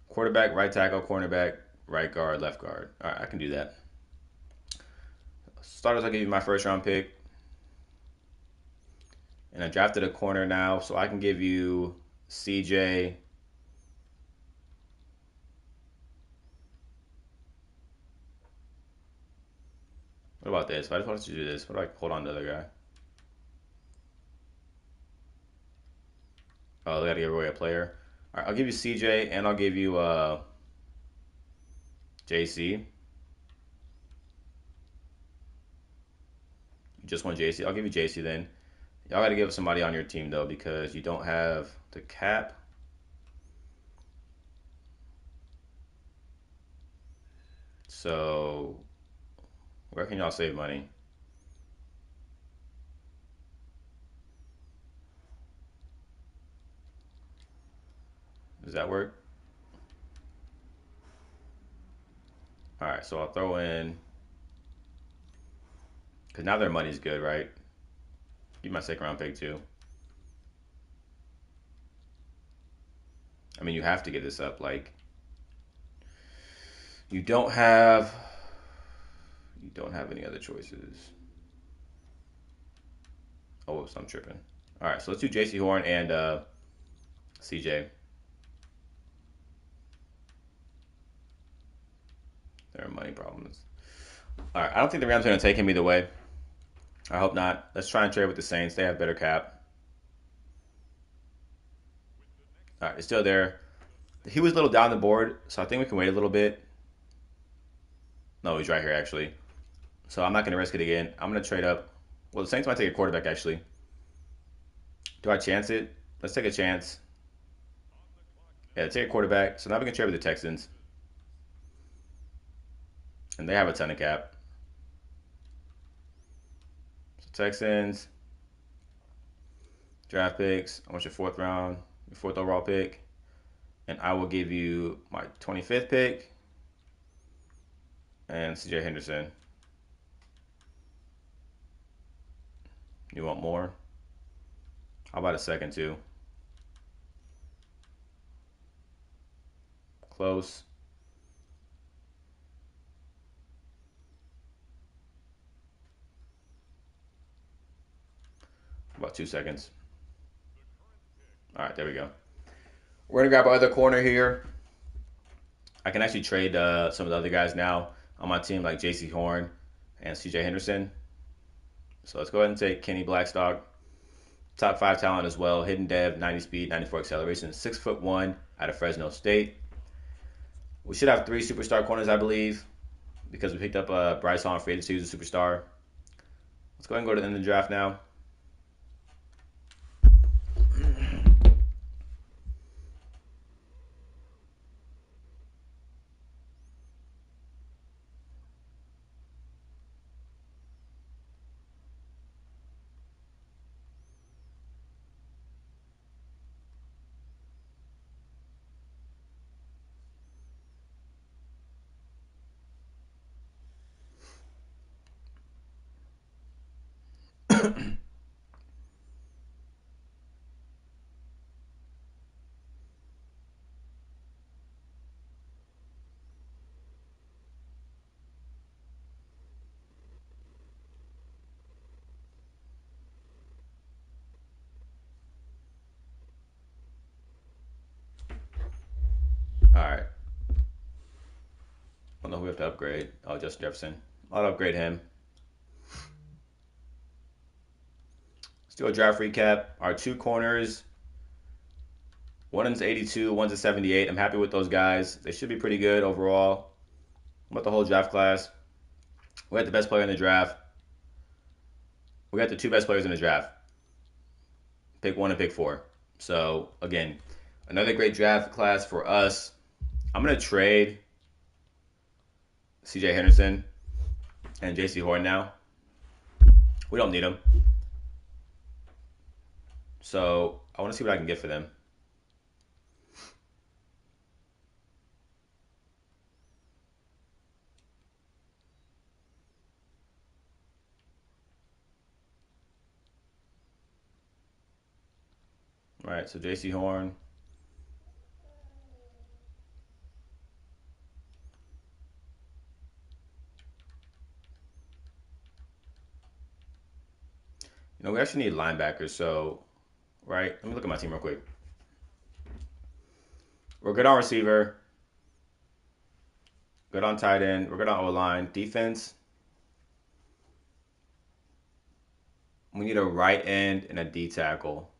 Quarterback, right tackle, cornerback, right guard, left guard. All right, I can do that. Starters, I'll give you my first round pick. And I drafted a corner now, so I can give you CJ. What about this? If I just wanted to do this, what do I hold on to the other guy? Oh, they got to give away a player. All right, I'll give you CJ, and I'll give you JC. You just want JC? I'll give you JC then. Y'all got to give somebody on your team, though, because you don't have the cap. So, where can y'all save money? Does that work? All right, so I'll throw in, because now their money's good, right? Give my second round pick, too. I mean, you have to get this up. Like, you don't have don't have any other choices. Oh, whoops, I'm tripping. All right, so let's do J.C. Horn and C.J. There are money problems. All right, I don't think the Rams are going to take him either way. I hope not. Let's try and trade with the Saints. They have better cap. All right, it's still there. He was a little down the board, so I think we can wait a little bit. No, he's right here, actually. So I'm not going to risk it again. I'm going to trade up. Well, the Saints might take a quarterback, actually. Do I chance it? Let's take a chance. Yeah, take a quarterback. So now we can trade with the Texans. And they have a ton of cap. So Texans, draft picks. I want your fourth round, your fourth overall pick. And I will give you my 25th pick and CJ Henderson. You want more? How about a second, too? Close. About 2 seconds. All right, there we go. We're going to grab our other corner here. I can actually trade some of the other guys now on my team, like J.C. Horn and C.J. Henderson. So let's go ahead and take Kenny Blackstock. Top 5 talent as well. Hidden dev, 90 speed, 94 acceleration, 6'1" out of Fresno State. We should have 3 superstar corners, I believe, because we picked up Bryce Hall free agency, who's a superstar. Let's go ahead and go to the end of the draft now. All right. I don't know who we have to upgrade. Oh, Justin Jefferson. I'll upgrade him. Let's do a draft recap. Our 2 corners. One's 82, one's a 78. I'm happy with those guys. They should be pretty good overall. About the whole draft class. We had the best player in the draft. We got the 2 best players in the draft. Pick 1 and pick 4. So, again, another great draft class for us. I'm going to trade CJ Henderson and JC Horn now. We don't need them. So, I want to see what I can get for them. All right, so JC Horn. We actually need linebackers. So, right, let me look at my team real quick. We're good on receiver. Good on tight end. We're good on O-line. Defense. We need a right end and a D tackle.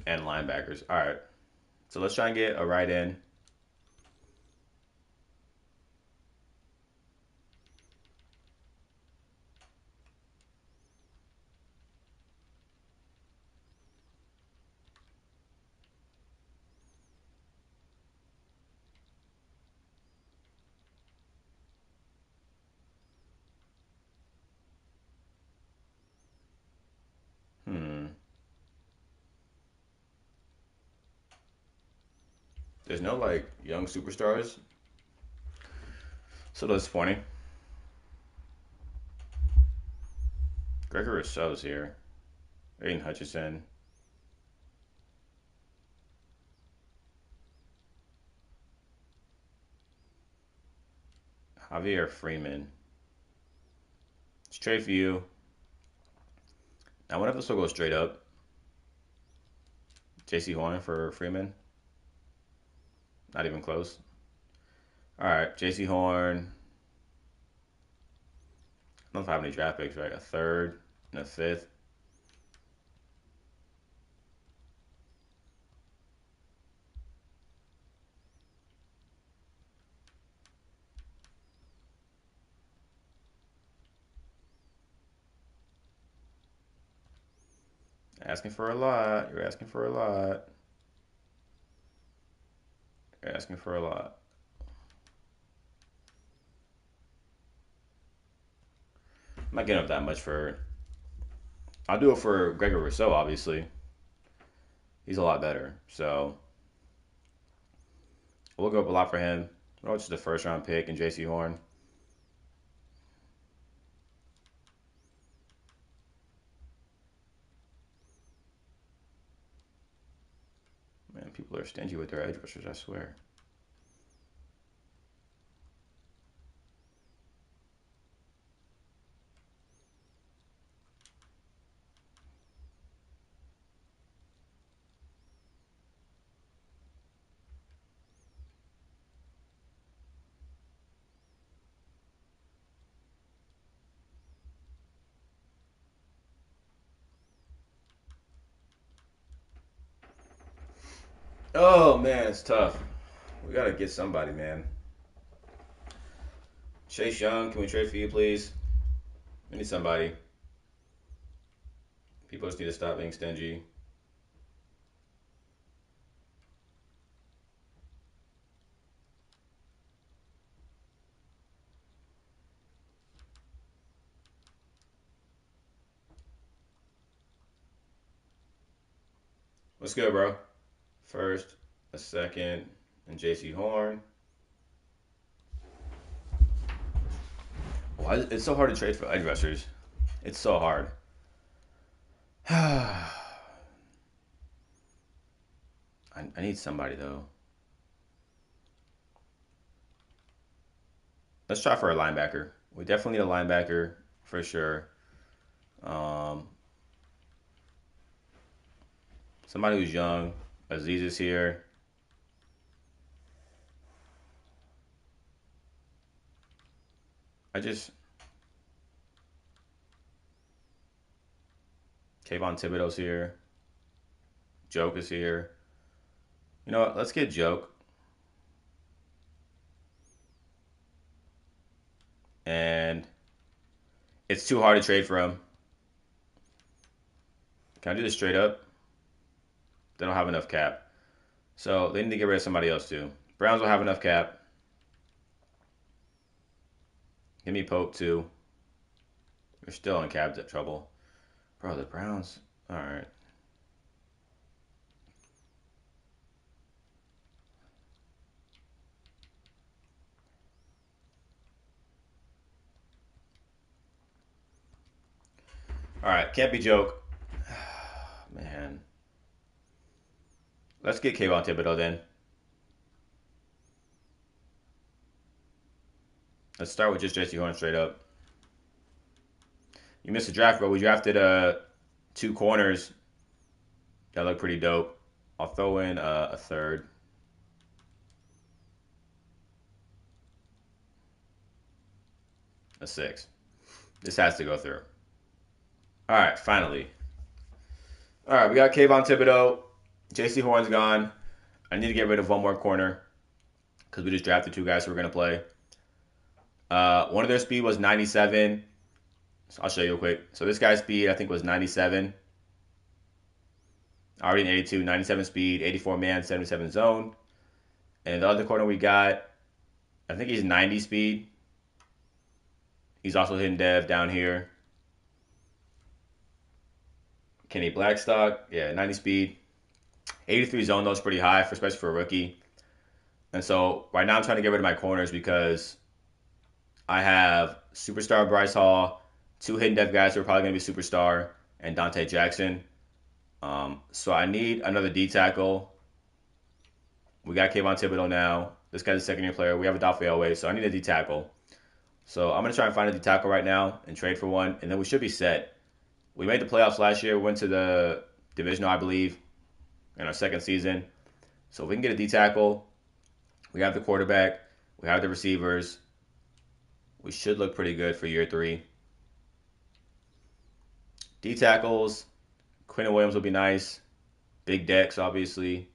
And linebackers. All right. So let's try and get a right end. There's no like young superstars. So disappointing. Gregory Rousseau's here. Aiden Hutchinson. Javier Freeman. Let's trade for you. I wonder if this will go straight up. J.C. Horn for Freeman. Not even close. All right, J.C. Horn. I don't know if I have any draft picks, right? A third and a fifth. Asking for a lot. You're asking for a lot. You're asking for a lot. I'm not getting up that much for. I'll do it for Gregor Rousseau, obviously. He's a lot better. So we'll go up a lot for him. Oh, it's just a first round pick and J.C. Horn. Man, people are stingy with their edge rushers, I swear. Oh man, it's tough. We gotta get somebody, man. Chase Young, can we trade for you, please? We need somebody. People just need to stop being stingy. What's good, bro? First, a second, and J.C. Horn. Why? It's so hard to trade for edge rushers. It's so hard. I need somebody though. Let's try for a linebacker. We definitely need a linebacker for sure. Um, Somebody who's young. Aziz is here. I just Kayvon Thibodeau's here. Joke is here. You know what? Let's get Joke. And it's too hard to trade for him. Can I do this straight up? They don't have enough cap. So they need to get rid of somebody else too. Browns will have enough cap. Give me Pope too. They're still in cap trouble. Bro, the Browns. Alright. Alright, can't be Joke. Man. Let's get Kayvon Thibodeau then. Let's start with just J.C. Horn straight up. You missed the draft, bro. We drafted two corners that look pretty dope. I'll throw in a third. A six. This has to go through. All right, finally. All right, we got Kayvon Thibodeau. J.C. Horn's gone. I need to get rid of one more corner because we just drafted two guys who are going to play. One of their speed was 97. So I'll show you real quick. So this guy's speed, I think, was 97. Already in 82, 97 speed, 84 man, 77 zone. And the other corner we got, I think he's 90 speed. He's also hitting dev down here. Kenny Blackstock, yeah, 90 speed. 83 zone, though, is pretty high, especially for a rookie. And so right now I'm trying to get rid of my corners because I have superstar Bryce Hall, two hidden dev guys who are probably going to be superstar, and Dante Jackson. So I need another D tackle. We got Kayvon Thibodeau now. This guy's a second year player. We have a Dafe Elway, so I need a D tackle. So I'm gonna try and find a D tackle right now and trade for one, and then we should be set. We made the playoffs last year, went to the divisional, I believe, in our second season. So if we can get a D tackle, we have the quarterback, we have the receivers. We should look pretty good for year three. D tackles, Quinn Williams will be nice. Big Dex, obviously.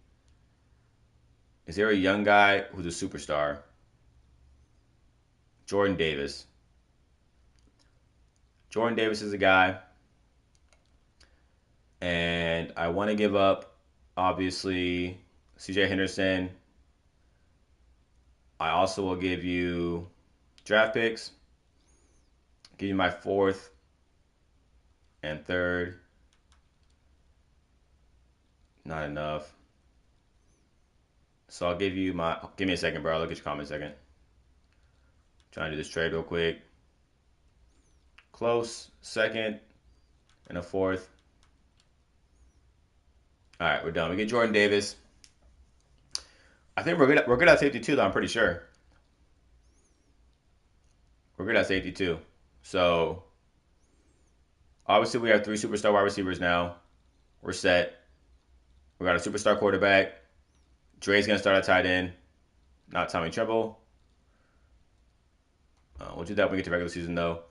Is there a young guy who's a superstar? Jordan Davis. Jordan Davis is a guy, and I want to give up, obviously, CJ Henderson. I also will give you draft picks. Give you my fourth and third. Not enough. So I'll give you my. Give me a second, bro. I'll look at your comment a second. Trying to do this trade real quick. Close, second, and a fourth. All right, we're done. We get Jordan Davis. I think we're good. We're good at safety too, though. I'm pretty sure we're good at safety too. So obviously we have three superstar wide receivers now. We're set. We got a superstar quarterback. Dre's gonna start at tight end, not Tommy Tremble. We'll do that when we get to regular season though.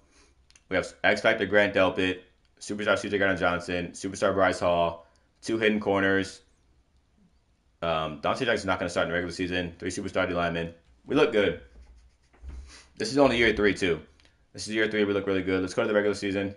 We have X Factor Grant Delpit, superstar CJ Gardner Johnson, superstar Bryce Hall, two hidden corners. Dante Jackson's not going to start in the regular season. Three superstar D linemen. We look good. This is only year three, too. This is year three. We look really good. Let's go to the regular season.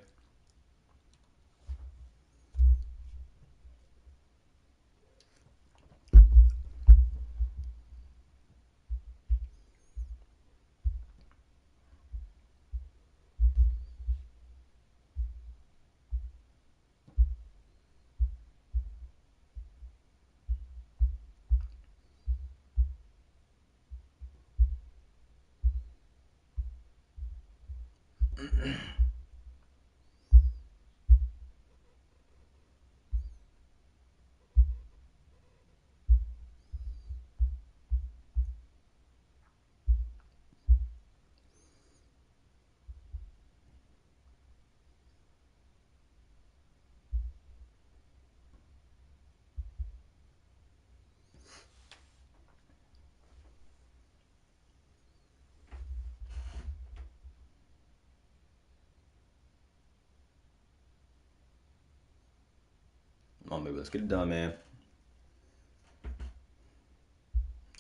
Come on, baby. Let's get it done, man.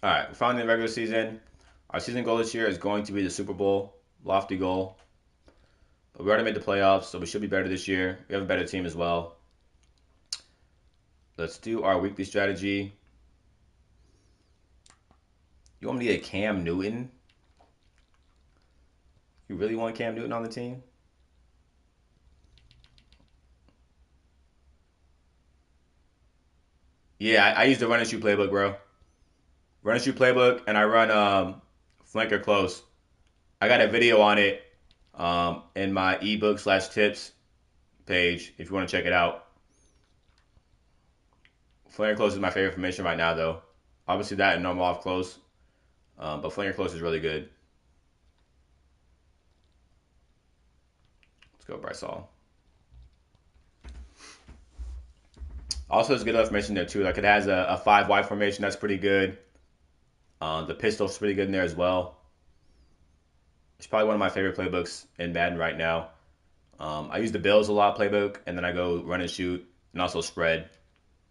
All right. We're finally in the regular season. Our season goal this year is going to be the Super Bowl. Lofty goal. But we already made the playoffs, so we should be better this year. We have a better team as well. Let's do our weekly strategy. You want me to get Cam Newton? You really want Cam Newton on the team? Yeah, I use the run and shoot playbook, bro. Run and shoot playbook, and I run flanker close. I got a video on it in my ebook slash tips page if you want to check it out. Flanker close is my favorite formation right now, though. Obviously, that and normal off close, but flanker close is really good. Let's go, Bryce Hall. Also, there's good information there too. Like it has a five wide formation that's pretty good. The pistol's pretty good in there as well. It's probably one of my favorite playbooks in Madden right now. I use the Bills a lot playbook, and then I go run and shoot, and also spread.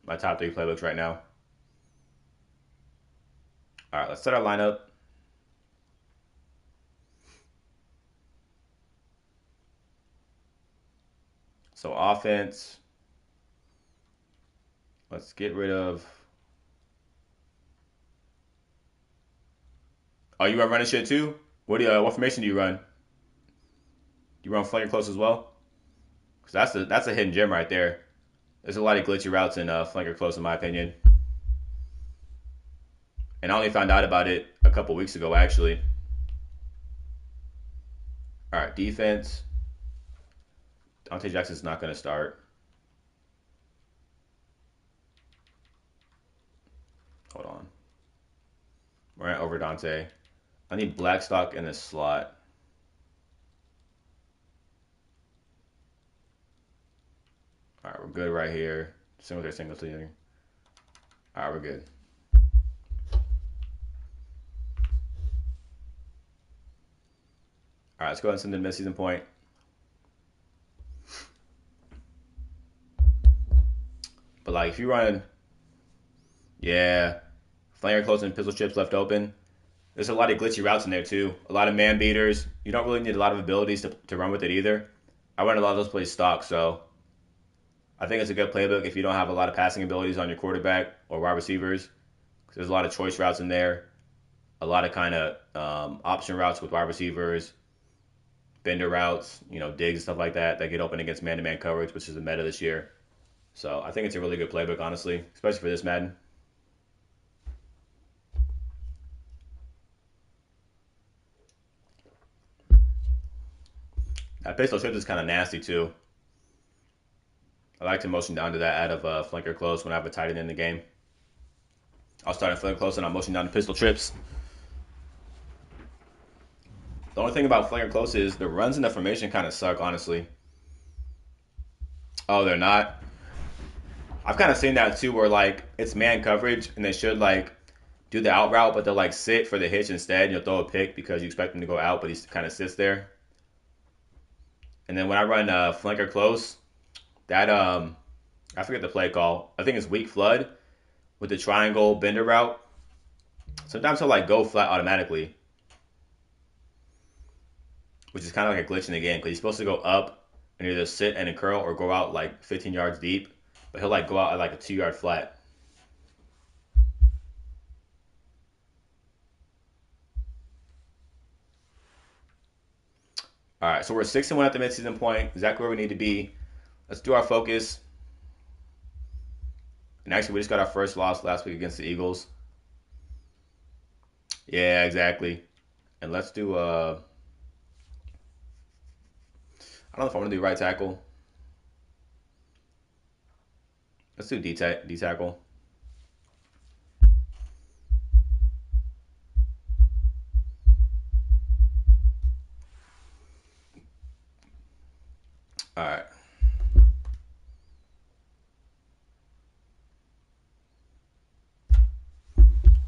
My top three playbooks right now. All right, let's set our lineup. So offense. Let's get rid of. Oh, you run running shit too? What formation do you run? You run flanker close as well? Cause that's a hidden gem right there. There's a lot of glitchy routes in flanker close, in my opinion. And I only found out about it a couple weeks ago, actually. All right, defense. Dante Jackson's not going to start. Hold on. We're over Dante. I need Blackstock in the slot. All right, we're good right here. Single team. All right, we're good. All right, let's go ahead and send in the midseason point. But like, if you run, yeah, flanger close and pistol chips left open. There's a lot of glitchy routes in there too. A lot of man beaters. You don't really need a lot of abilities to run with it either. I run a lot of those plays stock, so I think it's a good playbook if you don't have a lot of passing abilities on your quarterback or wide receivers. Because there's a lot of choice routes in there, a lot of kind of option routes with wide receivers, bender routes, digs and stuff like that get open against man-to-man coverage, which is the meta this year. So I think it's a really good playbook, honestly, especially for this Madden. That pistol shift is kind of nasty too. I like to motion down to that out of flanker close when I have a tight end in the game. I'll start at flanker close and I'll motion down to pistol trips. The only thing about flanker close is the runs in the formation kind of suck, honestly. Oh, they're not? I've kind of seen that too, where like it's man coverage and they should like do the out route, but they'll like sit for the hitch instead. And you'll throw a pick because you expect him to go out, but he kind of sits there. And then when I run flanker close, that I forget the play call. I think it's weak flood with the triangle bender route. Sometimes he'll like go flat automatically, which is kind of like a glitch in the game because he's supposed to go up and either sit and a curl or go out like 15 yards deep, but he'll like go out at like a 2-yard flat. All right, so we're 6-1 at the midseason point, exactly where we need to be. Let's do our focus. And actually, we just got our first loss last week against the Eagles. Yeah, exactly. And let's do I don't know if I want to do right tackle. Let's do D tackle. All right.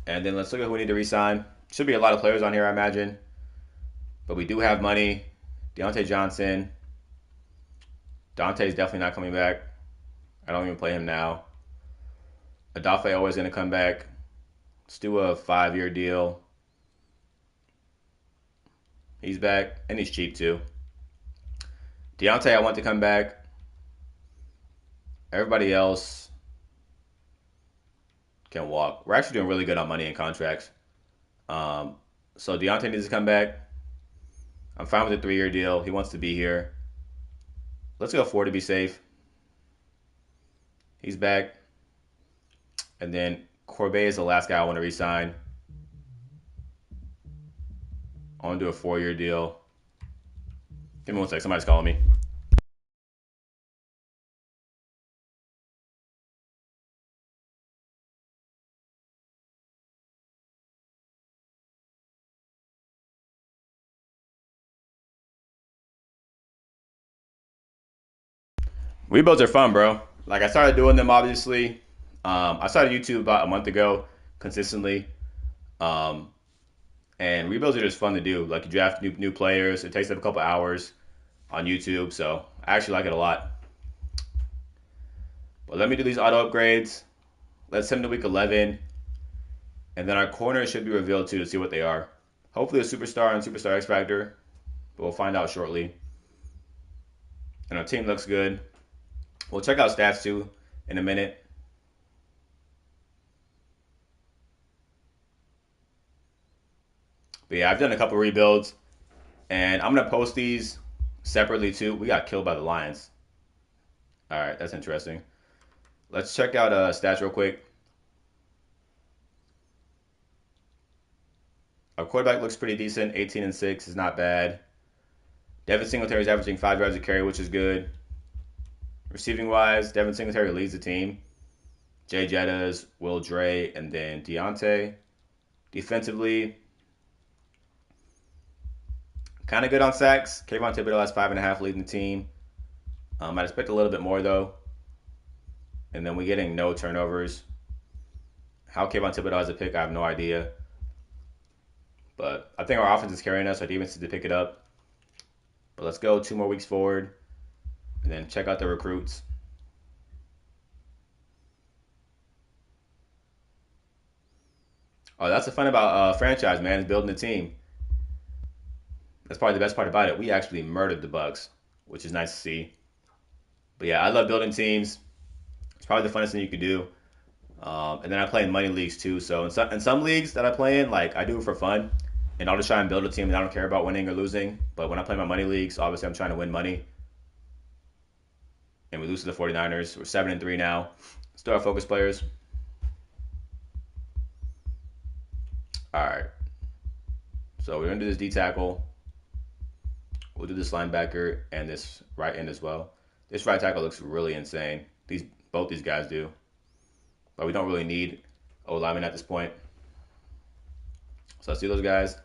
And then let's look at who we need to resign. Should be a lot of players on here, I imagine. But we do have money. Deontay Johnson. Dante's definitely not coming back. I don't even play him now. Adafe always going to come back. Let's do a 5-year deal. He's back, and he's cheap too. Deontay, I want to come back. Everybody else can walk. We're actually doing really good on money and contracts. So Deontay needs to come back. I'm fine with the 3-year deal. He wants to be here. Let's go 4 to be safe. He's back. And then Corbet is the last guy I want to re-sign. I want to do a 4-year deal. Give me one sec. Somebody's calling me. Rebuilds are fun, bro. Like I started doing them obviously. I started YouTube about a month ago consistently. Um, and rebuilds are just fun to do. Like you draft new players. It takes up a couple hours on YouTube, so I actually like it a lot. But let me do these auto upgrades. Let's send them to week 11. And then our corners should be revealed too to see what they are. Hopefully a superstar and superstar X Factor. But we'll find out shortly. And our team looks good. We'll check out stats too in a minute. But yeah, I've done a couple rebuilds. And I'm going to post these separately too. We got killed by the Lions. All right, that's interesting. Let's check out stats real quick. Our quarterback looks pretty decent. 18-6 is not bad. Devin Singletary is averaging 5 yards a carry, which is good. Receiving wise, Devin Singletary leads the team. Jay Jettas, Will Dre, and then Deontay. Defensively, kind of good on sacks. Kayvon Thibodeau has 5.5 leading the team. I'd expect a little bit more though. and then we getting no turnovers. How Kayvon Thibodeau has a pick, I have no idea. But I think our offense is carrying us. Our defense needs to pick it up. But let's go 2 more weeks forward, and then check out the recruits. Oh, that's the fun about franchise, man, is building a team. That's probably the best part about it. We actually murdered the Bucks, which is nice to see. But yeah, I love building teams. It's probably the funnest thing you could do. And then I play in money leagues too. So in some leagues that I play in, like I do it for fun, and I'll just try and build a team, and I don't care about winning or losing. But when I play my money leagues, obviously I'm trying to win money. And we lose to the 49ers. We're 7-3 now. Still our focus players. All right. So we're gonna do this D tackle. We'll do this linebacker and this right end as well. This right tackle looks really insane. Both these guys do, but we don't really need O lineman at this point. So let's do those guys.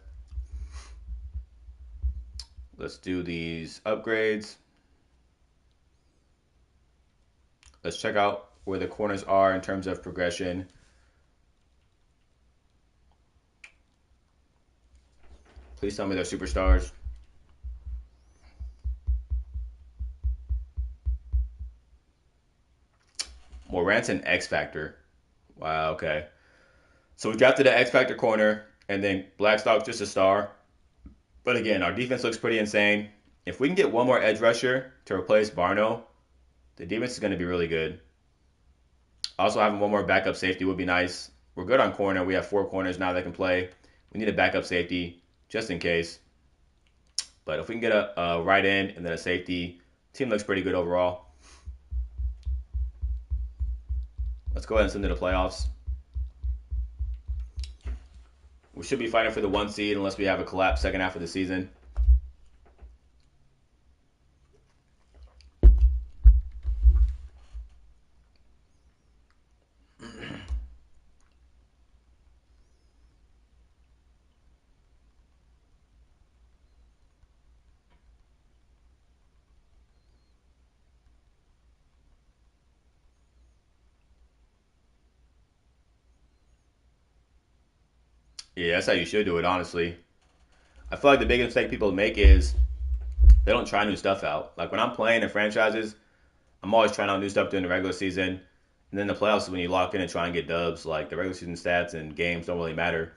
Let's do these upgrades. Let's check out where the corners are in terms of progression. Please tell me they're superstars. Moranton X Factor. Wow, okay. So we drafted an X Factor corner, and then Blackstock's just a star. But again, our defense looks pretty insane. If we can get one more edge rusher to replace Barno, the defense is going to be really good. Also, having one more backup safety would be nice. We're good on corner. We have 4 corners now that can play. We need a backup safety just in case. But if we can get a right end and then a safety, team looks pretty good overall. Let's go ahead and send it to the playoffs. We should be fighting for the 1 seed unless we have a collapse second half of the season. Yeah, that's how you should do it, honestly. I feel like the biggest mistake people make is they don't try new stuff out. Like when I'm playing in franchises, I'm always trying out new stuff during the regular season. And then the playoffs is when you lock in and try and get dubs. Like the regular season stats and games don't really matter.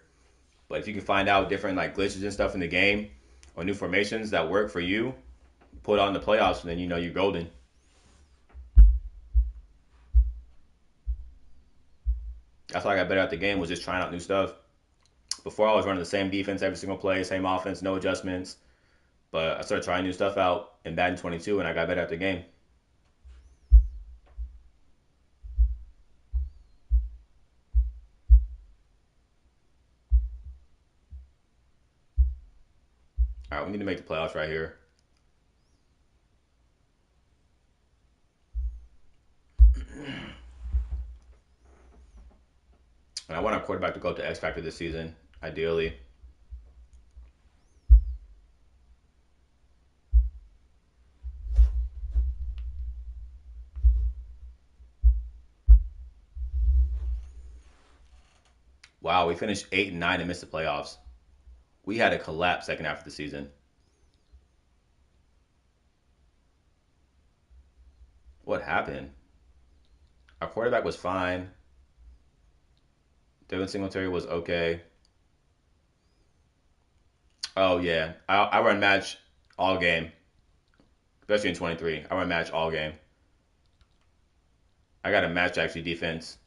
But if you can find out different like glitches and stuff in the game or new formations that work for you, put on the playoffs, and then you know you're golden. That's why I got better at the game, was just trying out new stuff. Before I was running the same defense every single play, same offense, no adjustments. But I started trying new stuff out in Madden 22, and I got better at the game. All right, we need to make the playoffs right here. And I want our quarterback to go up to X Factor this season, ideally. Wow, we finished 8-9 and missed the playoffs. We had a collapse second half of the season. What happened? Our quarterback was fine. Devin Singletary was okay. Oh yeah, I run match all game, especially in 23. I run match all game. I got a match actually defense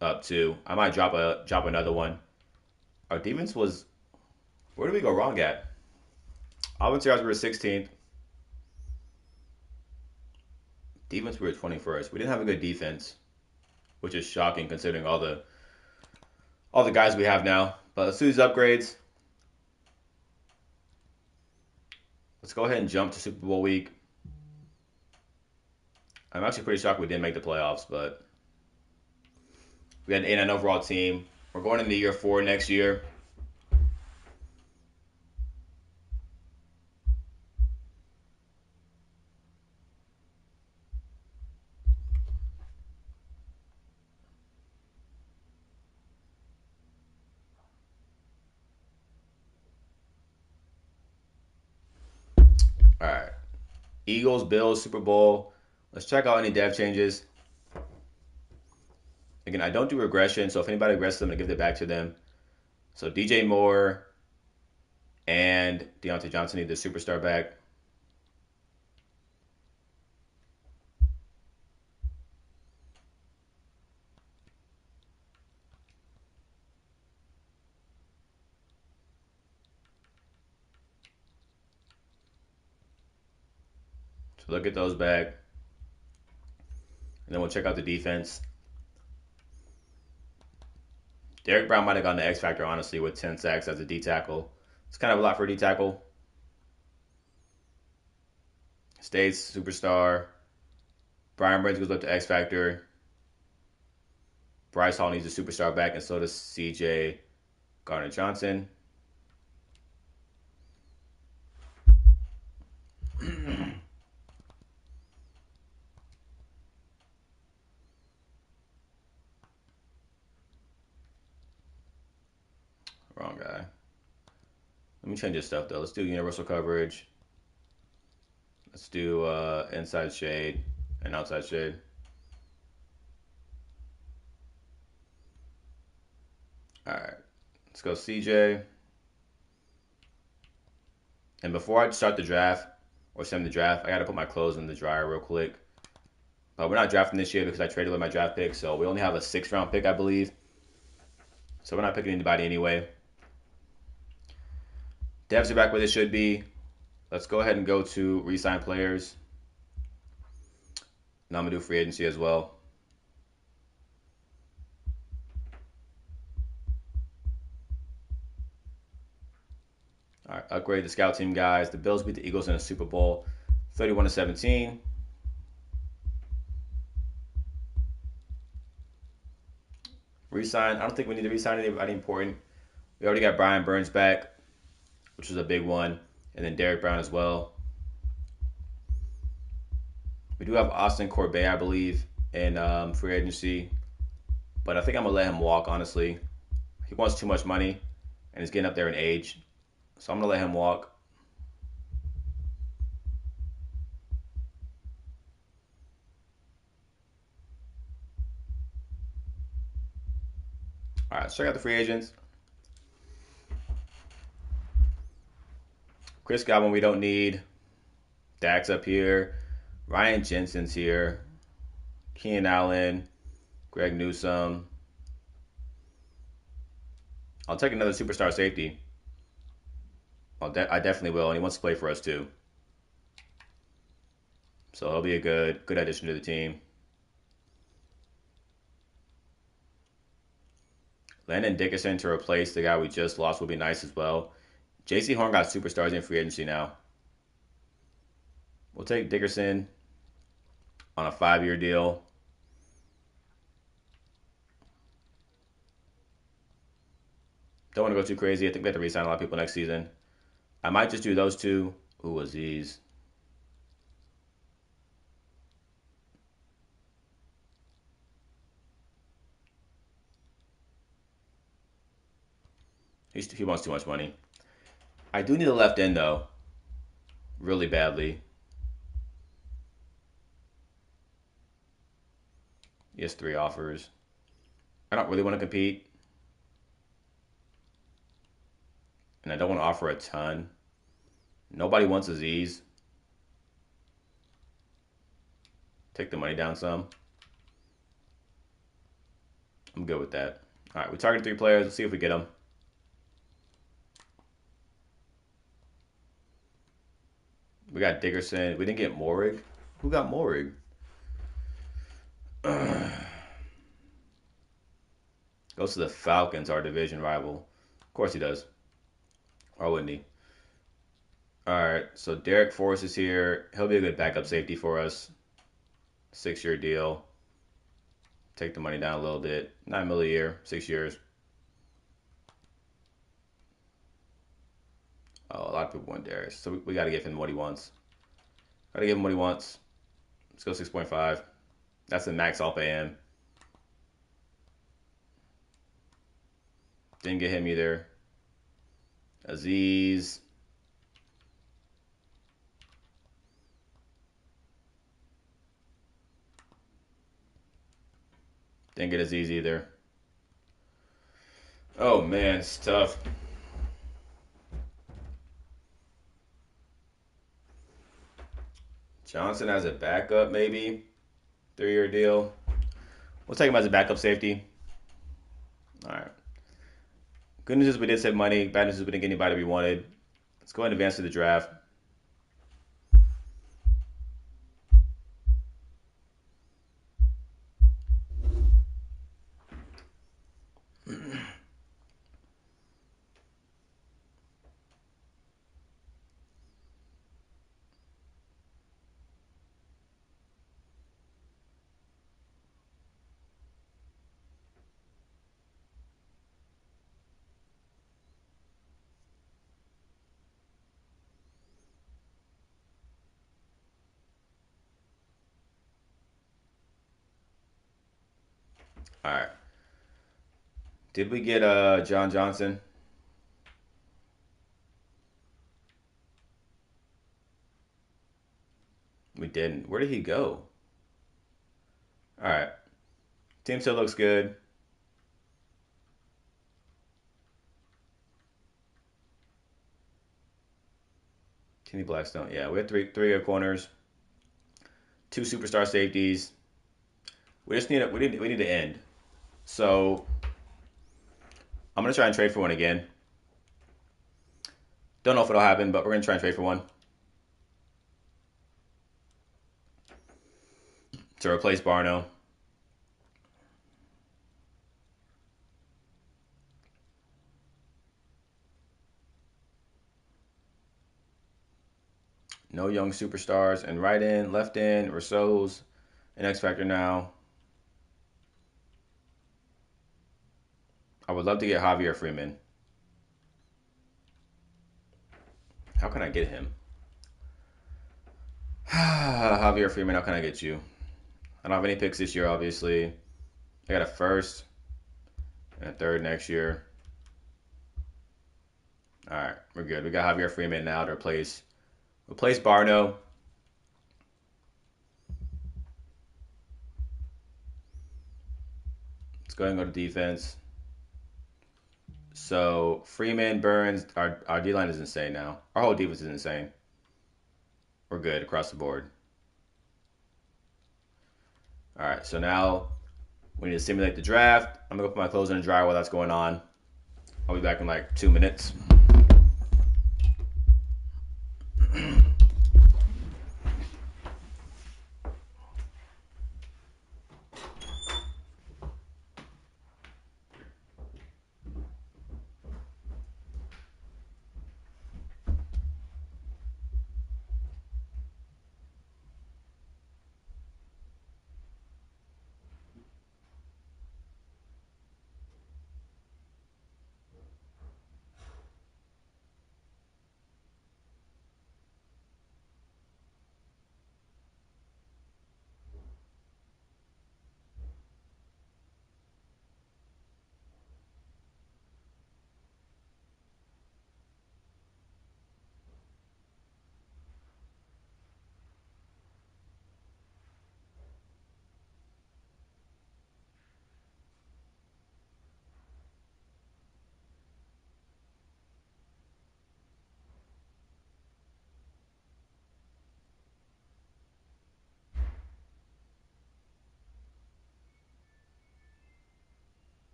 up too. I might drop another one. Our defense was, where did we go wrong at? Offense yards we were 16th. Defense we were 21st. We didn't have a good defense, which is shocking considering all the guys we have now. But let's do these upgrades. Let's go ahead and jump to Super Bowl week. I'm actually pretty shocked we didn't make the playoffs, but we had an 8-9 overall team. We're going into year 4 next year. All right. Eagles, Bills, Super Bowl. Let's check out any dev changes. Again, I don't do regression, so if anybody regresses them, I give it back to them. So DJ Moore and Deontay Johnson need the superstar back. So look at those back. And then we'll check out the defense. Derek Brown might have gone the X factor, honestly, with 10 sacks as a D tackle. It's kind of a lot for a D tackle. States, superstar. Brian Burns goes up to X factor. Bryce Hall needs a superstar back, and so does CJ Gardner Johnson. Wrong guy. Let me change this stuff, though. Let's do universal coverage. Let's do inside shade and outside shade. All right. Let's go CJ. And before I start the draft or send the draft, I got to put my clothes in the dryer real quick. But we're not drafting this year because I traded away my draft pick. So we only have a 6th-round pick, I believe. So we're not picking anybody anyway. Devs are back where they should be. Let's go ahead and go to re-sign players. Now I'm going to do free agency as well. All right, upgrade the scout team, guys. The Bills beat the Eagles in a Super Bowl, 31-17. Resign. I don't think we need to resign anybody important. We already got Brian Burns back, which was a big one, and then Derek Brown as well. We do have Austin Corbett, I believe, in free agency, but I think I'm gonna let him walk. Honestly, he wants too much money, and he's getting up there in age, so I'm gonna let him walk. All right, let's check out the free agents. Chris Godwin, we don't need. Dax up here. Ryan Jensen's here. Keenan Allen. Greg Newsome. I'll take another superstar safety. I definitely will, and he wants to play for us too. So he'll be a good addition to the team. Landon Dickerson to replace the guy we just lost would be nice as well. J.C. Horn got superstars in free agency now. We'll take Dickerson on a 5-year deal. Don't want to go too crazy. I think we have to re-sign a lot of people next season. I might just do those two. Ooh, Aziz. He wants too much money. I do need a left end, though. Really badly. He has 3 offers. I don't really want to compete. And I don't want to offer a ton. Nobody wants Aziz. Take the money down some. I'm good with that. All right, we targeted 3 players. Let's see if we get them. We got Dickerson. We didn't get Morig. Who got Morig? Goes to the Falcons, our division rival. Of course he does. Or wouldn't he? All right, so Derek Forrest is here. He'll be a good backup safety for us. 6-year deal. Take the money down a little bit. $9 million a year, 6 years. Oh, a lot of people want Darius, so we got to give him what he wants. Got to give him what he wants. Let's go 6.5. That's the max I'll pay him. Didn't get him either. Aziz. Didn't get as easy either. Oh man, it's tough. Johnson as a backup, maybe 3-year deal. We'll take him as a backup safety. All right. Good news is we did save money. Bad news is we didn't get anybody we wanted. Let's go ahead and advance to the draft. All right. Did we get John Johnson? We didn't. Where did he go? All right. Team still looks good. Kenny Blackstone. Yeah, we have three corners, two superstar safeties. We just need we need to end. So I'm gonna try and trade for one again. Don't know if it'll happen, but we're gonna try and trade for one to replace Barno. No young superstars. And right in, left in, Rousseau's an X Factor now. I would love to get Javier Freeman. How can I get him? Javier Freeman, how can I get you? I don't have any picks this year, obviously. I got a first and a third next year. All right, we're good. We got Javier Freeman now to replace Barno. Let's go ahead and go to defense. So Freeman, Burns, our D line is insane now. Our whole defense is insane. We're good across the board. All right, so now we need to simulate the draft. I'm gonna go put my clothes in the dryer while that's going on. I'll be back in like 2 minutes.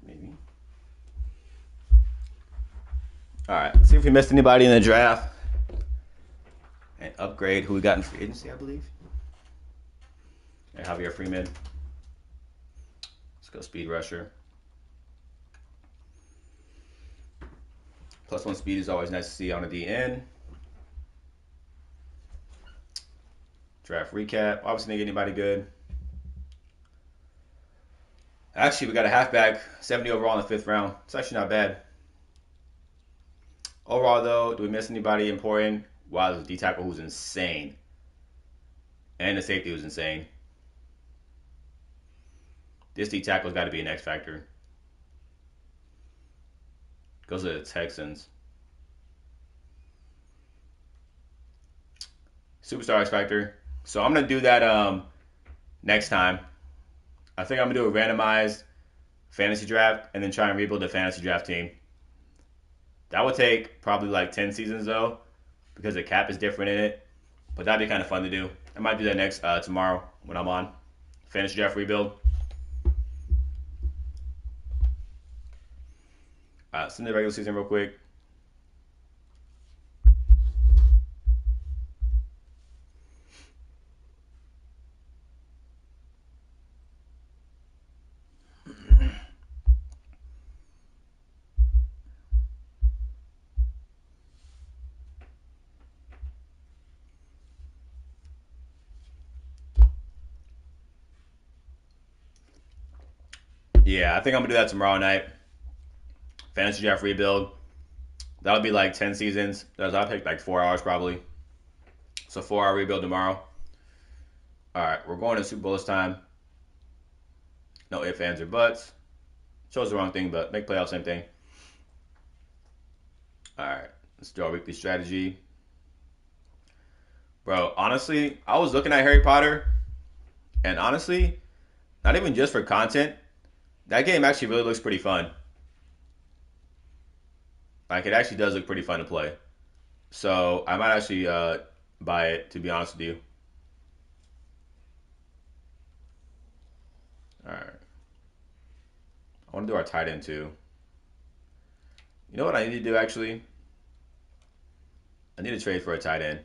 Maybe. All right, see if we missed anybody in the draft. And upgrade who we got in free agency, I believe. And Javier Freeman. Let's go speed rusher. +1 speed is always nice to see on a DN. Draft recap. Obviously, didn't get anybody good. Actually, we got a halfback, 70 overall in the 5th round. It's actually not bad. Overall, though, do we miss anybody important? Wow, there's a D tackle who's insane. And the safety was insane. This D tackle's got to be an X factor. Goes to the Texans. Superstar X factor. So I'm gonna do that next time. I think I'm gonna do a randomized fantasy draft and then try and rebuild a fantasy draft team. That would take probably like 10 seasons though, because the cap is different in it. But that'd be kind of fun to do. I might do that next tomorrow when I'm on fantasy draft rebuild. Send the regular season real quick. Yeah, I think I'm gonna do that tomorrow night. Fantasy draft rebuild. That'll be like 10 seasons. That'll take like 4 hours probably. So 4 hour rebuild tomorrow. All right, we're going to Super Bowl this time. No ifs, ands, or buts. Chose the wrong thing, but make playoffs, same thing. All right, let's do our weekly strategy. Bro, honestly, I was looking at Harry Potter, and honestly, not even just for content, that game actually really looks pretty fun. Like, it actually does look pretty fun to play. So, I might actually buy it, to be honest with you. All right. I want to do our tight end, too. You know what I need to do, actually? I need to trade for a tight end.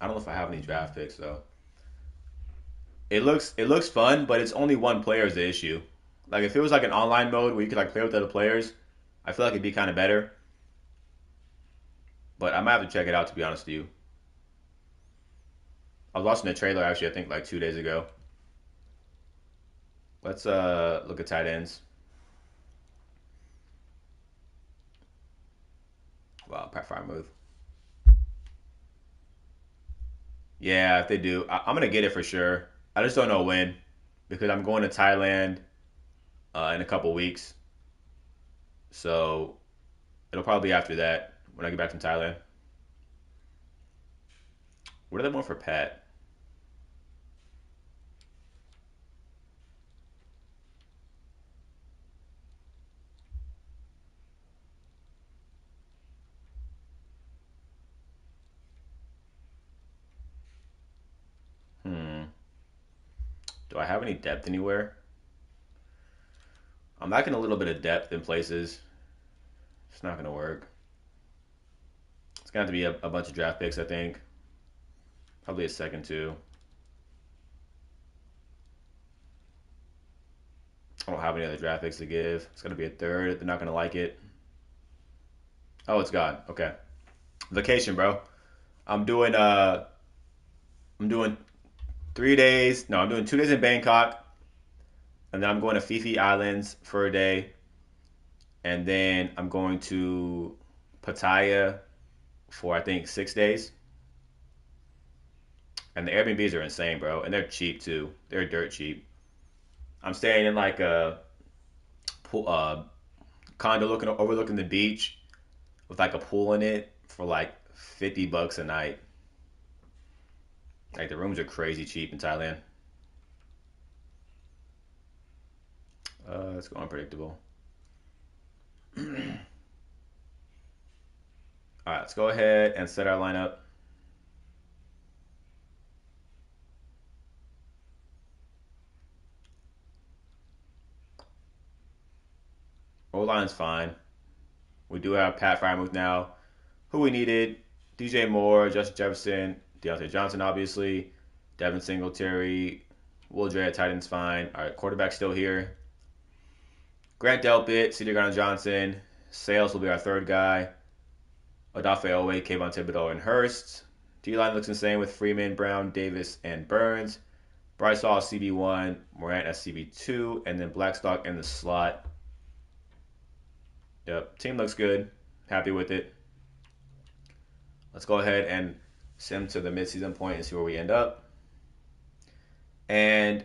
I don't know if I have any draft picks, though. It looks fun, but it's only one player is the issue. Like if it was like an online mode where you could like play with other players, I feel like it'd be kind of better. But I might have to check it out to be honest with you. I was watching the trailer actually, I think like 2 days ago. Let's look at tight ends. Wow, Pat Fire move. Yeah, if they do, I'm gonna get it for sure. I just don't know when because I'm going to Thailand in a couple weeks, so it'll probably be after that when I get back from Thailand. What are they want for Pat? Hmm. Do I have any depth anywhere? I'm lacking a little bit of depth in places. It's not gonna work. It's gonna have to be a bunch of draft picks, I think. Probably a second too. I don't have any other draft picks to give. It's gonna be a third. They're not gonna like it. Oh, it's gone. Okay. Vacation, bro. I'm doing I'm doing 3 days. No, I'm doing 2 days in Bangkok, and then I'm going to Fifi Islands for a day, and then I'm going to Pattaya for I think 6 days. And the Airbnbs are insane, bro, and they're cheap too. They're dirt cheap. I'm staying in like a pool, condo looking overlooking the beach with like a pool in it for like $50 a night. Like the rooms are crazy cheap in Thailand. Let's go unpredictable. All right, let's go ahead and set our lineup. O line's fine. We do have Pat Frymuth now, who we needed. DJ Moore, Justin Jefferson, Deontay Johnson, obviously. Devin Singletary, Will Dre at tight end's fine. All right, quarterback still here. Grant Delpit, C.J. Gardner-Johnson. Sales will be our third guy. Odafe Owe, Kayvon Thibodeau, and Hurst. D-line looks insane with Freeman, Brown, Davis, and Burns. Bryce Hall, CB1. Morant as CB2. And then Blackstock in the slot. Yep, team looks good. Happy with it. Let's go ahead and sim to the midseason point and see where we end up. And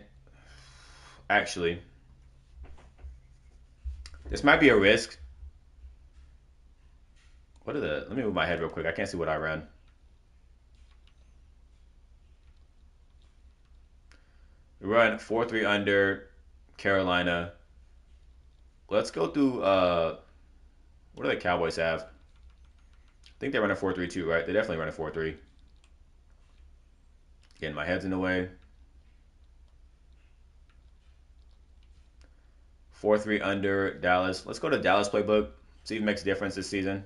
actually, this might be a risk. What are the? Let me move my head real quick. I can't see what I ran. We run 4-3 under Carolina. Let's go through. What do the Cowboys have? I think they run a 4-3-2, right? They definitely run a 4-3. Getting my head's in the way. 4-3 under Dallas. Let's go to Dallas playbook. See if it makes a difference this season.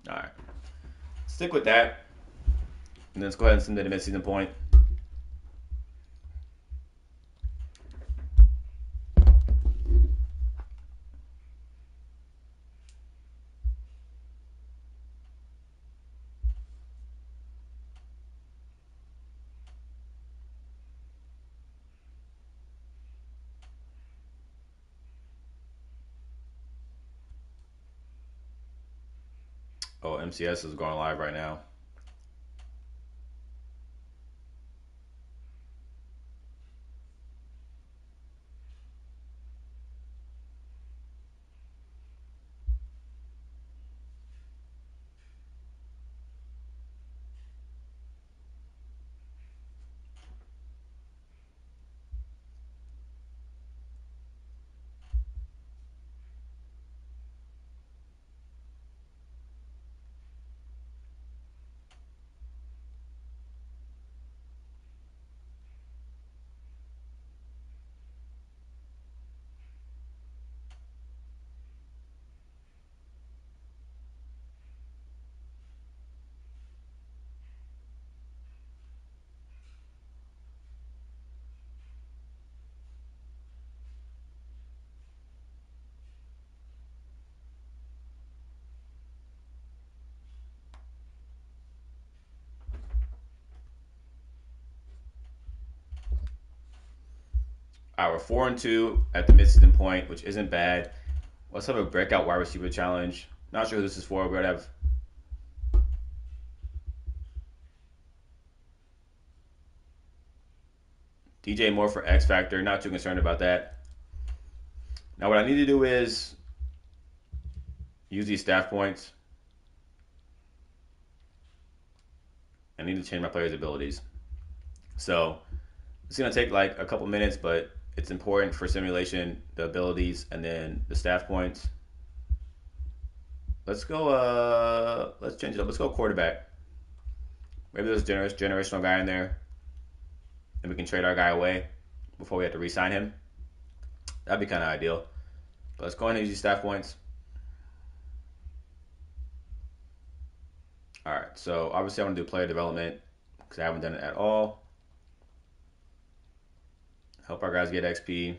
All right. Stick with that. And let's go ahead and send to the midseason point. Oh, MCS is going live right now. All right, we're 4-2 at the midseason point, which isn't bad. Let's have a breakout wide receiver challenge. Not sure who this is for. We're gonna have DJ Moore for X Factor. Not too concerned about that. Now, what I need to do is use these staff points. I need to change my players' abilities. So it's gonna take like a couple minutes, but it's important for simulation, the abilities, and then the staff points. Let's go. Let's change it up. Let's go quarterback. Maybe there's a generational guy in there, and we can trade our guy away before we have to re-sign him. That'd be kind of ideal. But let's go ahead and use these staff points. All right. So obviously, I want to do player development because I haven't done it at all. Help our guys get XP.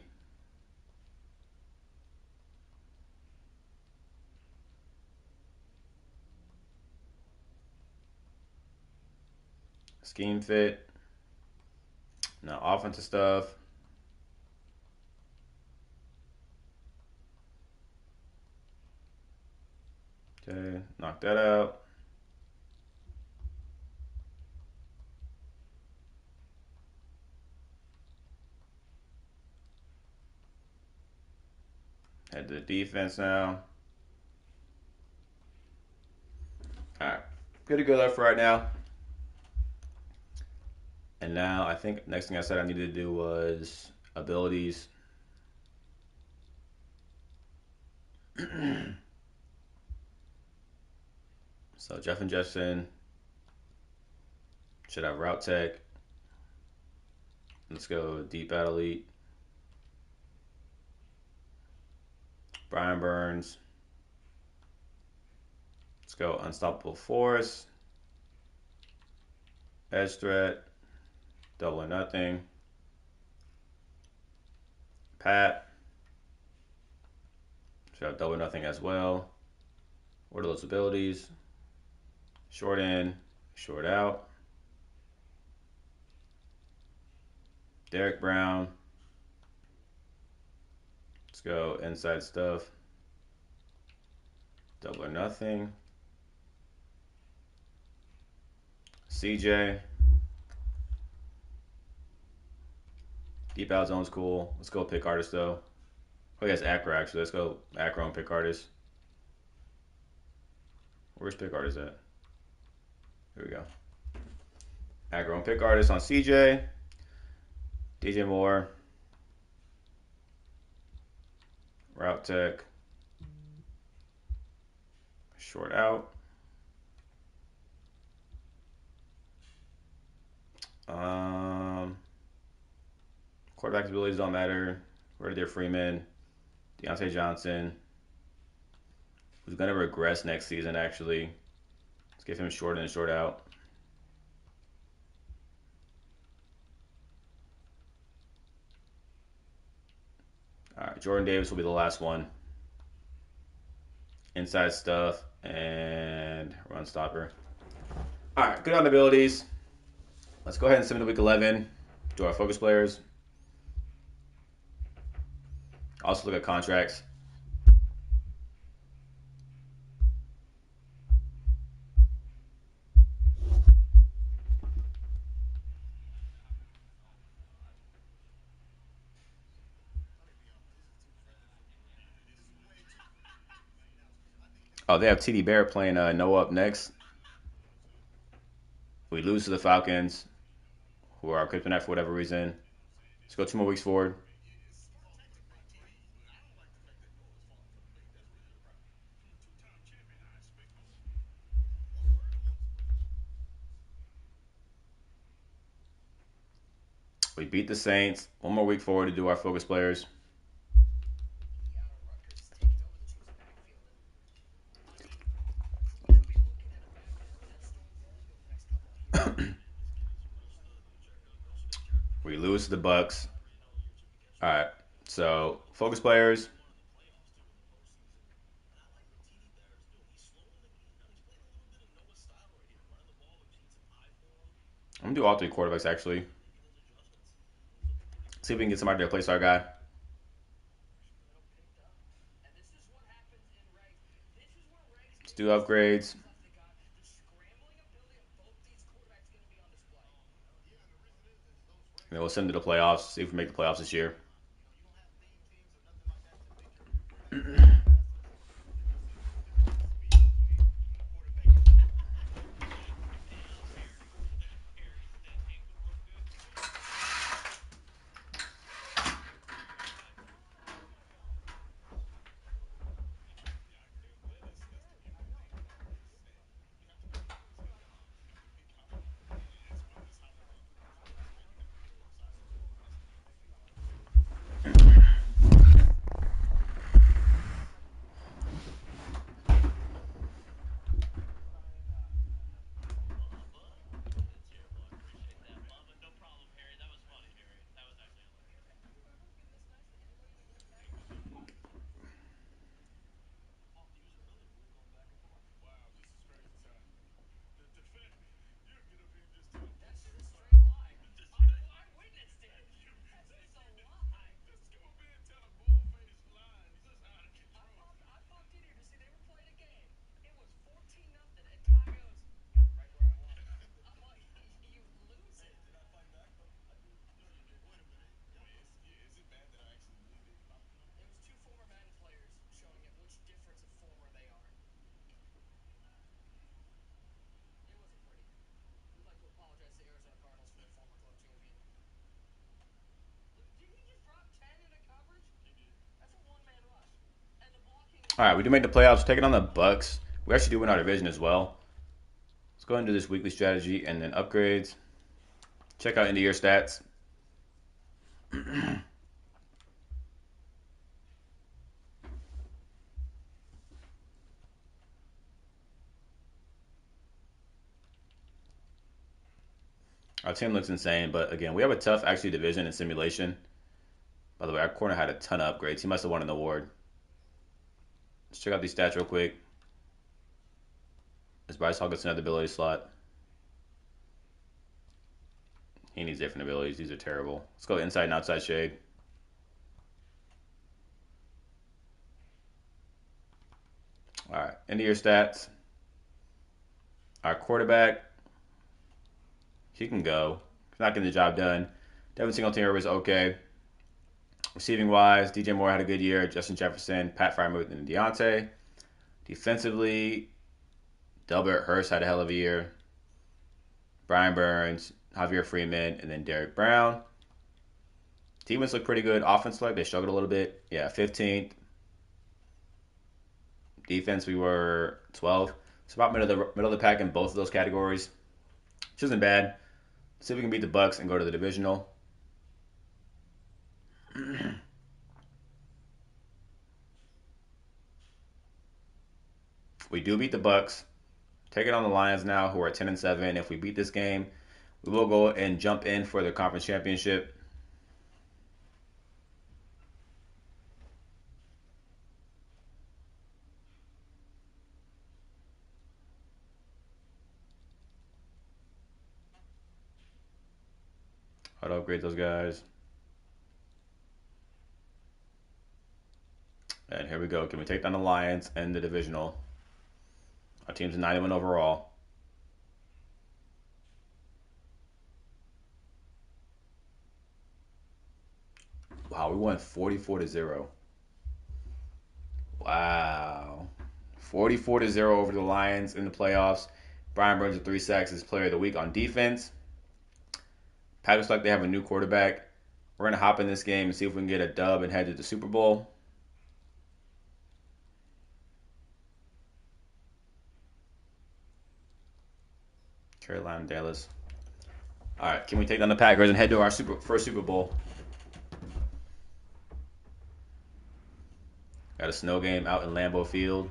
Scheme fit. Now offensive stuff. Okay, knock that out. Head to the defense now. All right, good to go there for right now. And now I think next thing I said I needed to do was abilities. So Jeff and Jefferson should have route tech. Let's go deep athlete. Brian Burns. Let's go unstoppable force. Edge threat. Double or nothing. Pat. Should have double or nothing as well. What are those abilities? Short in, short out. Derek Brown. go inside stuff. Double or nothing. CJ. Deep out zone's cool. Let's go pick artist though. Oh, yes, Acro actually. Let's go Acro and pick artist. Where's pick artist at? Here we go. Acro and pick artist on CJ. DJ Moore. Route tech. Short out. Quarterback abilities don't matter. Redditor Freeman. Deontay Johnson. Who's going to regress next season, actually. Let's give him short in and short out. All right, Jordan Davis will be the last one. Inside stuff and run stopper. All right, good on abilities. Let's go ahead and submit to week 11. Do our focus players. Also look at contracts. Oh, they have TD Barrett playing Noah up next. We lose to the Falcons, who are kryptonite for whatever reason. Let's go 2 more weeks forward. We beat the Saints. 1 more week forward to do our focus players. We lose to the Bucks. All right, so focus players. I'm gonna do all 3 quarterbacks actually. See if we can get somebody to replace our guy. Let's do upgrades. And then we'll send it to the playoffs. See if we make the playoffs this year. All right, we do make the playoffs. Taking on the Bucks. We actually do win our division as well. Let's go into this weekly strategy and then upgrades. Check out end of year stats. Our team looks insane, but again, we have a tough actually division in simulation. By the way, our corner had a ton of upgrades. He must have won an award. Let's check out these stats real quick. As Bryce Hall gets another ability slot. He needs different abilities. These are terrible. Let's go inside and outside shade. End of your stats. Our quarterback, he can go. He's not getting the job done. Devin Singletary was okay. Receiving wise, DJ Moore had a good year. Justin Jefferson, Pat Freiermuth, and Deontay. Defensively, Delbert Hurst had a hell of a year. Brian Burns, Javier Freeman, and then Derek Brown. Defense looked pretty good. Offense they struggled a little bit. Yeah, 15th. Defense, we were 12th. It's about middle of the pack in both of those categories, which isn't bad. See if we can beat the Bucks and go to the divisional. We do beat the Bucks. Take it on the Lions now, who are 10-7. If we beat this game, we will go and jump in for the conference championship. How to upgrade those guys. And here we go. Can we take down the Lions and the divisional? Our team's 91 overall. Wow, we won 44-0. Wow. 44-0 over the Lions in the playoffs. Brian Burns with 3 sacks as player of the week on defense. Packers like they have a new quarterback. We're going to hop in this game and see if we can get a dub and head to the Super Bowl. Carolina, Dallas. All right, can we take down the Packers and head to our first Super Bowl? Got a snow game out in Lambeau Field.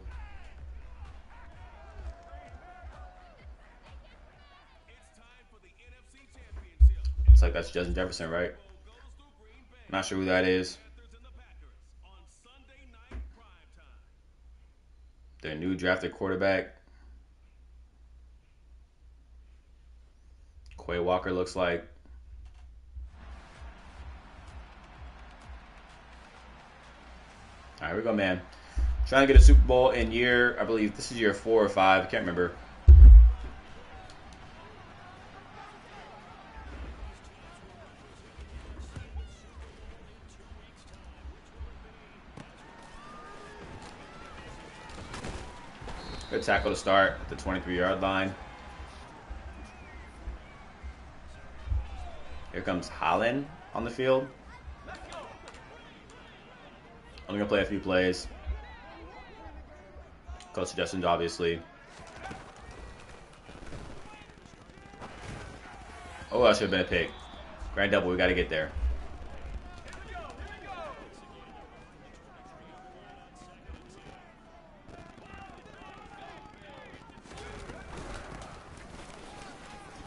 Looks like that's Justin Jefferson, right? Not sure who that is. Their new drafted quarterback. Quay Walker looks like. All right, here we go, man. Trying to get a Super Bowl in year, I believe this is year 4 or 5. I can't remember. Good tackle to start at the 23-yard line. Here comes Holland on the field. I'm going to play a few plays. Coach suggestions, obviously. Oh, that should have been a pick. Grand double, we got to get there.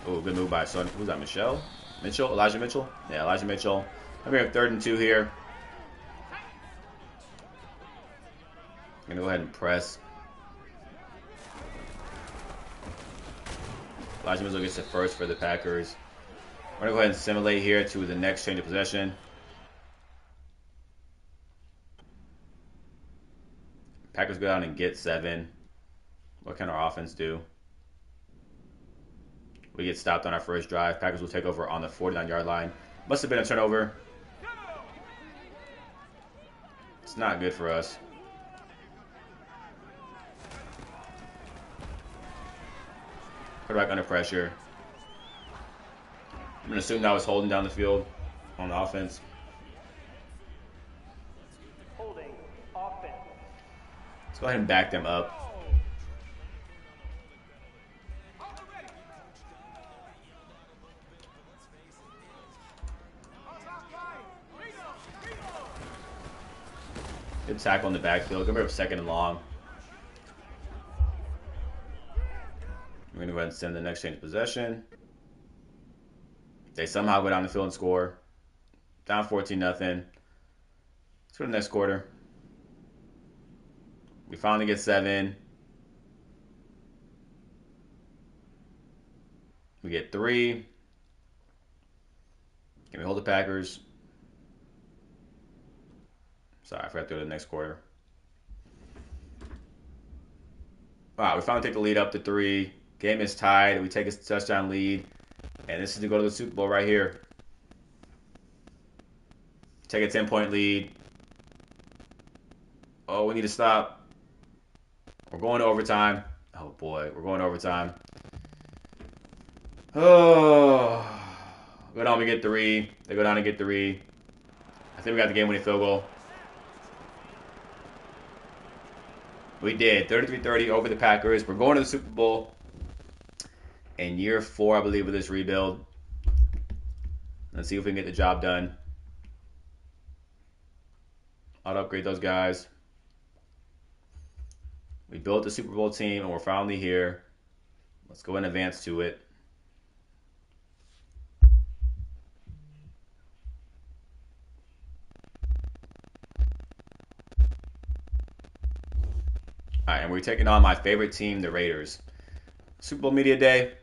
Oh, good move by Son. Who's that, Mitchell? Elijah Mitchell? Yeah, Elijah Mitchell. I'm here 3rd and 2 here. I'm going to go ahead and press. Elijah Mitchell gets the first for the Packers. We're going to go ahead and simulate here to the next change of possession. Packers go down and get 7. What can our offense do? We get stopped on our first drive. Packers will take over on the 49-yard line. Must have been a turnover. It's not good for us. Quarterback under pressure. I'm going to assume that was holding down the field on the offense. Holding offense. Let's go ahead and back them up. Good tackle in the backfield. Go for 2nd and long. We're going to go ahead and send the next change of possession. They somehow go down the field and score. Down 14-0. Let's go to the next quarter. We finally get 7. We get 3. Can we hold the Packers? Sorry, I forgot to go to the next quarter. All right, we finally take the lead up to 3. Game is tied. We take a touchdown lead. And this is to go to the Super Bowl right here. Take a 10-point lead. Oh, we need to stop. We're going to overtime. Oh, boy. We're going to overtime. Oh. Go down, we get 3. They go down and get 3. I think we got the game-winning field goal. We did. 33-30 over the Packers. We're going to the Super Bowl in year 4, I believe, of this rebuild. Let's see if we can get the job done. I'll upgrade those guys. We built the Super Bowl team, and we're finally here. Let's go and advance to it. All right, and we're taking on my favorite team, the Raiders. Super Bowl Media Day.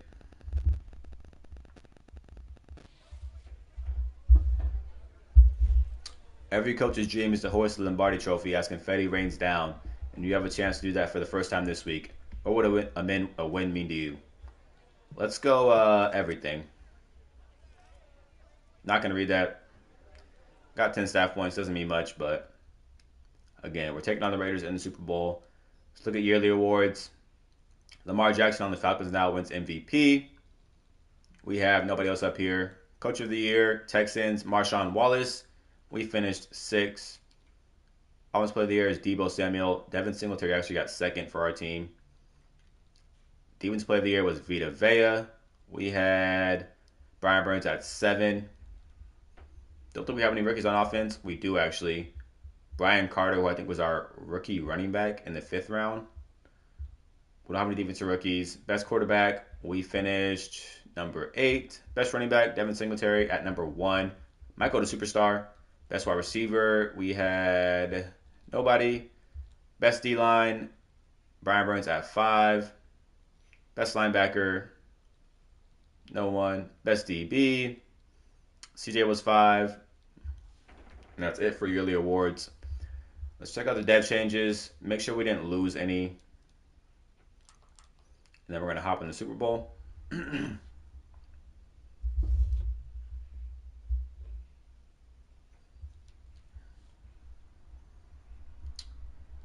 Every coach's dream is to hoist the Lombardi Trophy as confetti rains down, and you have a chance to do that for the first time this week. What would a win mean to you? Let's go everything. Not going to read that. Got 10 staff points. Doesn't mean much, but again, we're taking on the Raiders in the Super Bowl. Let's look at yearly awards. Lamar Jackson on the Falcons now wins MVP. We have nobody else up here. Coach of the Year, Texans, Marshawn Wallace. We finished 6th. Offensive Player of the Year is Deebo Samuel. Devin Singletary actually got 2nd for our team. Defense Player of the Year was Vita Vea. We had Brian Burns at 7. Don't think we have any rookies on offense. We do actually. Brian Carter, who I think was our rookie running back in the 5th round. We don't have any defensive rookies. Best quarterback, we finished number 8. Best running back, Devin Singletary at number 1. Might go to superstar. Best wide receiver, we had nobody. Best D-line, Brian Burns at 5. Best linebacker, no one. Best DB, CJ was 5. And that's it for yearly awards. Let's check out the dev changes. Make sure we didn't lose any. And then we're going to hop in the Super Bowl. And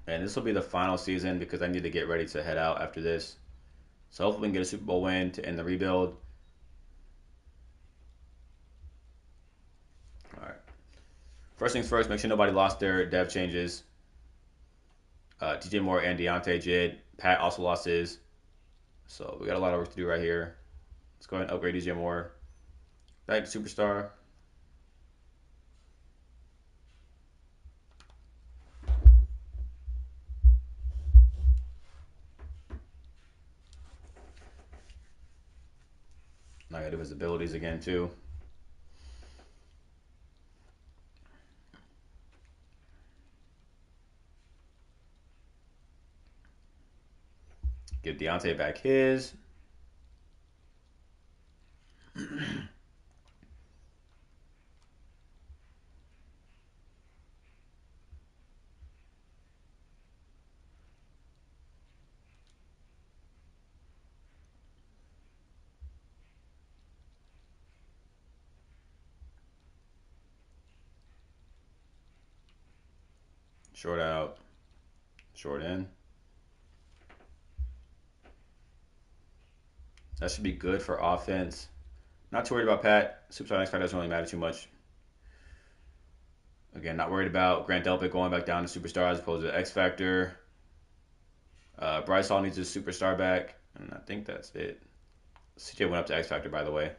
this will be the final season because I need to get ready to head out after this. So hopefully we can get a Super Bowl win to end the rebuild. All right. First things first, make sure nobody lost their dev changes. DJ Moore and Deontay did. Pat also lost his. So we got a lot of work to do right here. Let's go ahead and upgrade DJ Moore. Back to superstar. Now I gotta do his abilities again too. Give Deontay back his. Short out. Short in. That should be good for offense. Not too worried about Pat. Superstar X Factor doesn't really matter too much. Again, not worried about Grant Delpit going back down to superstar as opposed to X Factor. Bryce Hall needs his superstar back. And I think that's it. CJ went up to X Factor, by the way.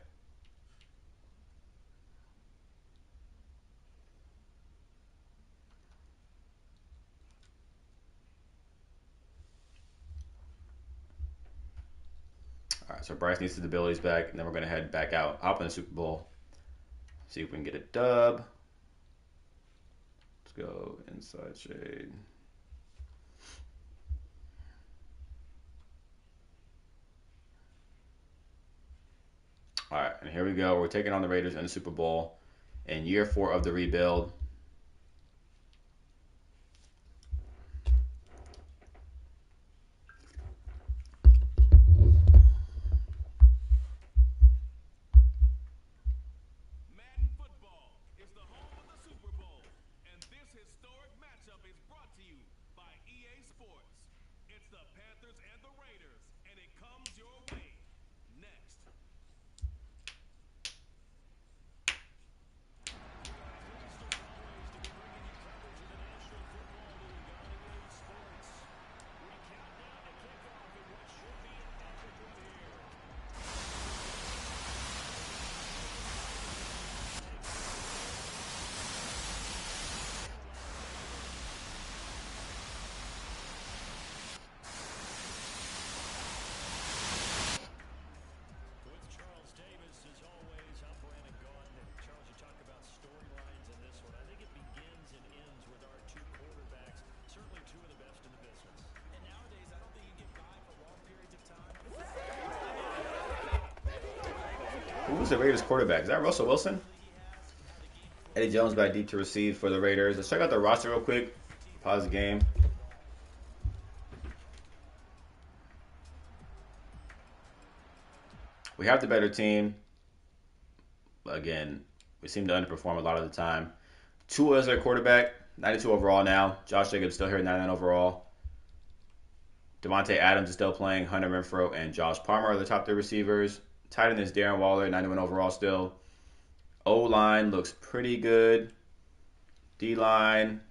All right, so Bryce needs his abilities back, and then we're going to head back out, hop in the Super Bowl, see if we can get a dub. Let's go inside shade. All right, and here we go. We're taking on the Raiders in the Super Bowl in year 4 of the rebuild. historic matchup is brought to you by EA Sports. It's the Panthers and the Raiders, and it comes your way next. Who was the Raiders quarterback? Is that Russell Wilson? Eddie Jones back deep to receive for the Raiders. Let's check out the roster real quick. Pause the game. We have the better team. Again, we seem to underperform a lot of the time. Tua is our quarterback, 92 overall now. Josh Jacobs still here at 99 overall. Devontae Adams is still playing. Hunter Renfrow and Josh Palmer are the top 3 receivers. Tight end is Darren Waller, 91 overall still. O-line looks pretty good. D-line.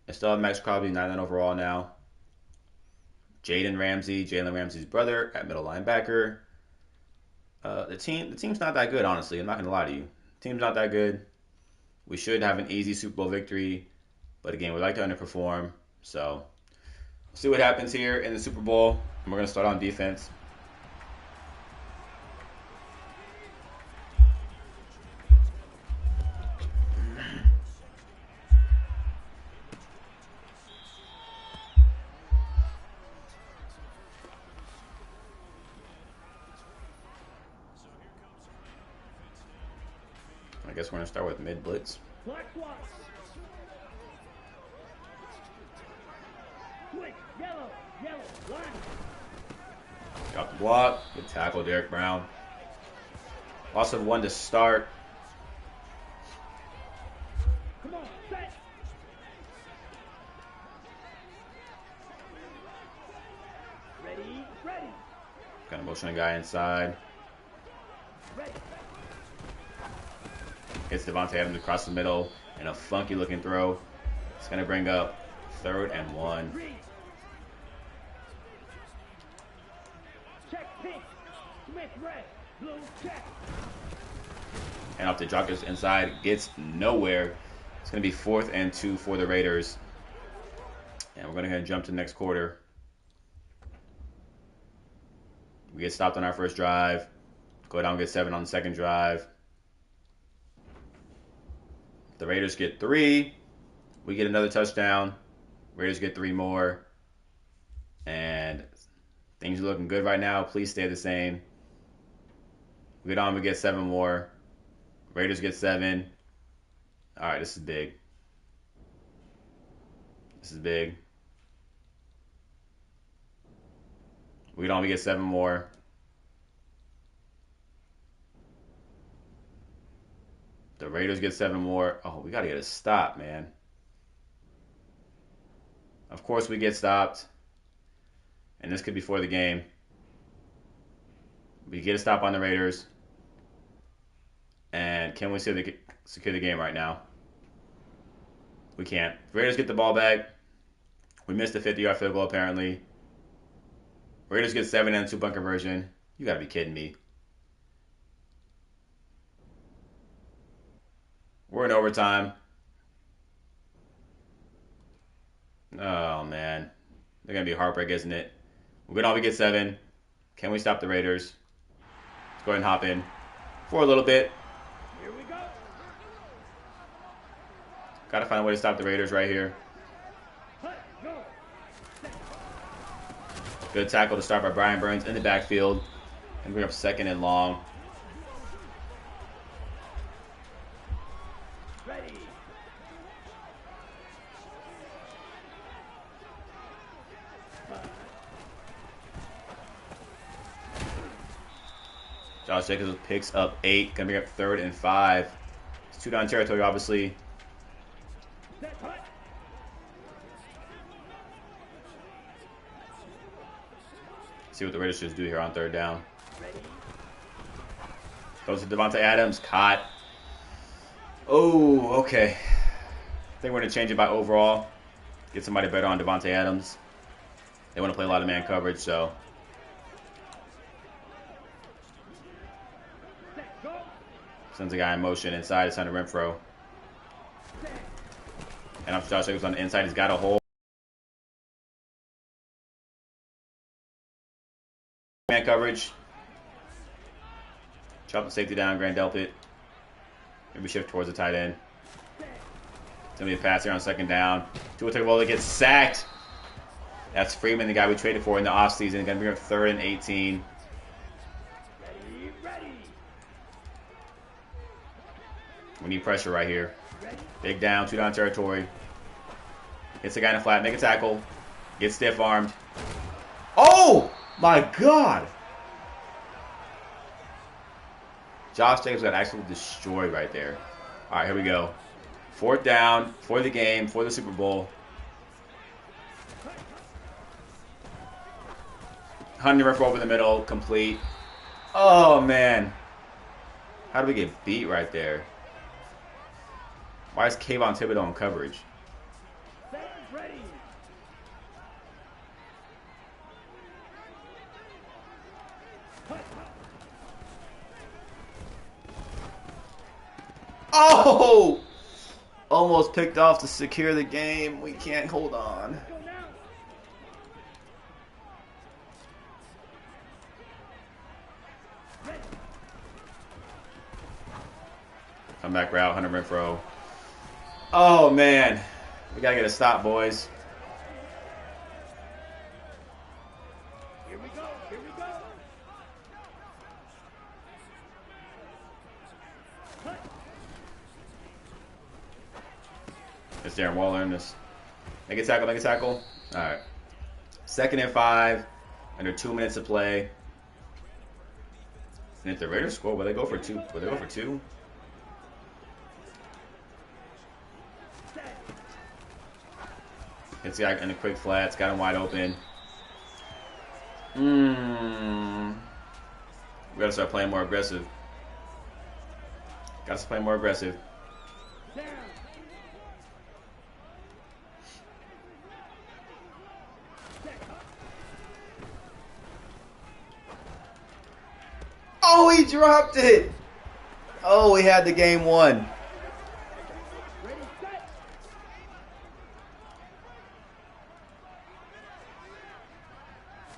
I still have Max Crosby, 99 overall now. Jalen Ramsey's brother at middle linebacker. The team's not that good, honestly. I'm not going to lie to you. The team's not that good. We should have an easy Super Bowl victory. But again, we like to underperform. So, we'll see what happens here in the Super Bowl. And we're going to start on defense. I guess we're going to start with mid blitz. Got the block. Good tackle, Derek Brown. Loss of 1 to start. Come on, set. Ready. Kind of motion a guy inside. Ready. Gets Devontae Adams across the middle and a funky looking throw. It's going to bring up 3rd and 1. Check pink. Smith red. Blue check. And off the jockers inside, gets nowhere. It's going to be 4th and 2 for the Raiders. And we're going to go ahead and jump to the next quarter. We get stopped on our first drive. Go down and get 7 on the second drive. The Raiders get 3. We get another touchdown. Raiders get 3 more. And things are looking good right now. Please stay the same. We get on, we get 7 more. Raiders get 7. All right, this is big. This is big. We get on, we get 7 more. The Raiders get 7 more. Oh, we got to get a stop, man. Of course we get stopped. And this could be for the game. We get a stop on the Raiders. And can we secure the game right now? We can't. Raiders get the ball back. We missed the 50-yard field goal, apparently. Raiders get 7 and 2-point conversion. You got to be kidding me. We're in overtime. Oh, man. They're going to be a heartbreak, isn't it? We're going to get 7. Can we stop the Raiders? Let's go ahead and hop in for a little bit. Here we go. Got to find a way to stop the Raiders right here. Go. Good tackle to start by Brian Burns in the backfield. And bring up 2nd and long. Ready. Josh Jacobs picks up 8. Gonna bring up 3rd and 5. It's 2-down territory, obviously. Set. Hut. See what the Raiders should do here on third down. Ready. Goes to Devontae Adams. Caught. Oh, okay. I think we're going to change it by overall. Get somebody better on Devontae Adams. They want to play a lot of man coverage, so. Set. Go. Sends a guy in motion inside. It's under Renfro. Set. And I'm Josh Jacobs on the inside. He's got a hole. Man coverage. Chop the safety down. Grand Delpit. Maybe shift towards the tight end. It's going to be a pass here on second down. Tua Tagovailoa gets sacked. That's Freeman, the guy we traded for in the offseason. Going to bring up 3rd and 18. Ready. Ready. We need pressure right here. Ready. Big down, 2 down territory. Hits the guy in the flat, make a tackle. Gets stiff armed. Oh my God! Josh Jacobs got absolutely destroyed right there. All right, here we go. 4th down for the game, for the Super Bowl. Hunter Renfro over the middle, complete. Oh man, how do we get beat right there? Why is Kayvon Thibodeau in coverage? Set. Ready. Oh! Almost picked off to secure the game. We can't hold on. Go now. Ready. Comeback route, Hunter Renfro. Oh man, we gotta get a stop, boys. Here we go. Here we go. Hut. It's Darren Waller in this. Make a tackle, make a tackle. All right. 2nd and 5, under 2 minutes to play. And if the Raiders score, will they go for 2? Will they go for 2? Set. Hits the guy in the quick flats, got him wide open. We gotta start playing more aggressive. Gotta start playing more aggressive. Down. Oh, he dropped it! Oh, we had the game won. Ready. Set.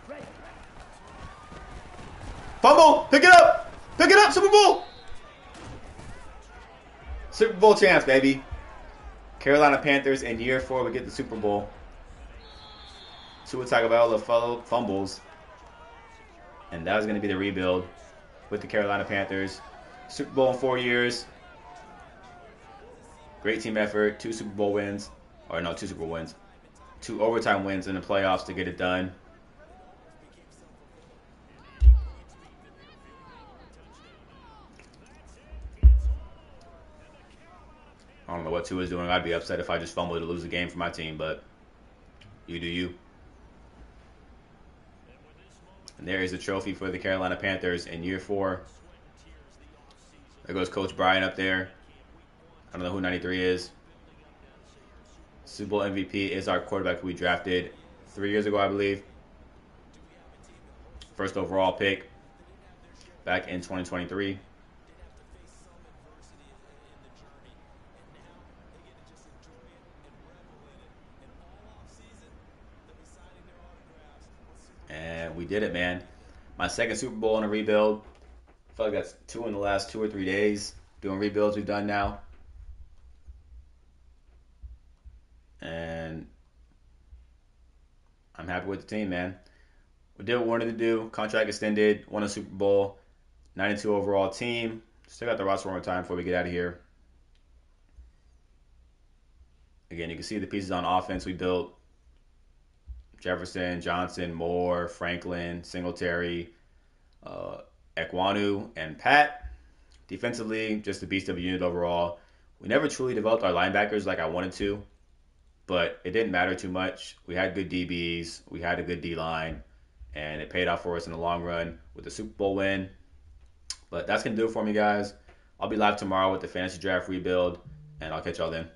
Ready. Fumble! Pick it up! Pick it up, Super Bowl! Super Bowl chance, baby. Carolina Panthers in year 4, we get the Super Bowl. Tua Tagovailoa fumbles. And that was going to be the rebuild with the Carolina Panthers. Super Bowl in 4 years. Great team effort. 2 Super Bowl wins. Or no, 2 Super Bowl wins. 2 overtime wins in the playoffs to get it done. I don't know what Tua's doing. I'd be upset if I just fumbled to lose the game for my team, but you do you. And there is the trophy for the Carolina Panthers in year 4. There goes Coach Brian up there. I don't know who 93 is. Super Bowl MVP is our quarterback who we drafted 3 years ago, I believe. First overall pick back in 2023. And we did it, man. My 2nd Super Bowl in a rebuild. I feel like that's 2 in the last 2 or 3 days doing rebuilds we've done now. And I'm happy with the team, man. We did what we wanted to do. Contract extended. Won a Super Bowl. 92 overall team. Still got the roster one more time before we get out of here. Again, you can see the pieces on offense we built. Jefferson, Johnson, Moore, Franklin, Singletary, Ekwonu, and Pat. Defensively, just a beast of a unit overall. We never truly developed our linebackers like I wanted to. but it didn't matter too much. We had good DBs, we had a good D line, and it paid off for us in the long run with the Super Bowl win. But that's gonna do it for me, guys. I'll be live tomorrow with the fantasy draft rebuild, and I'll catch y'all then.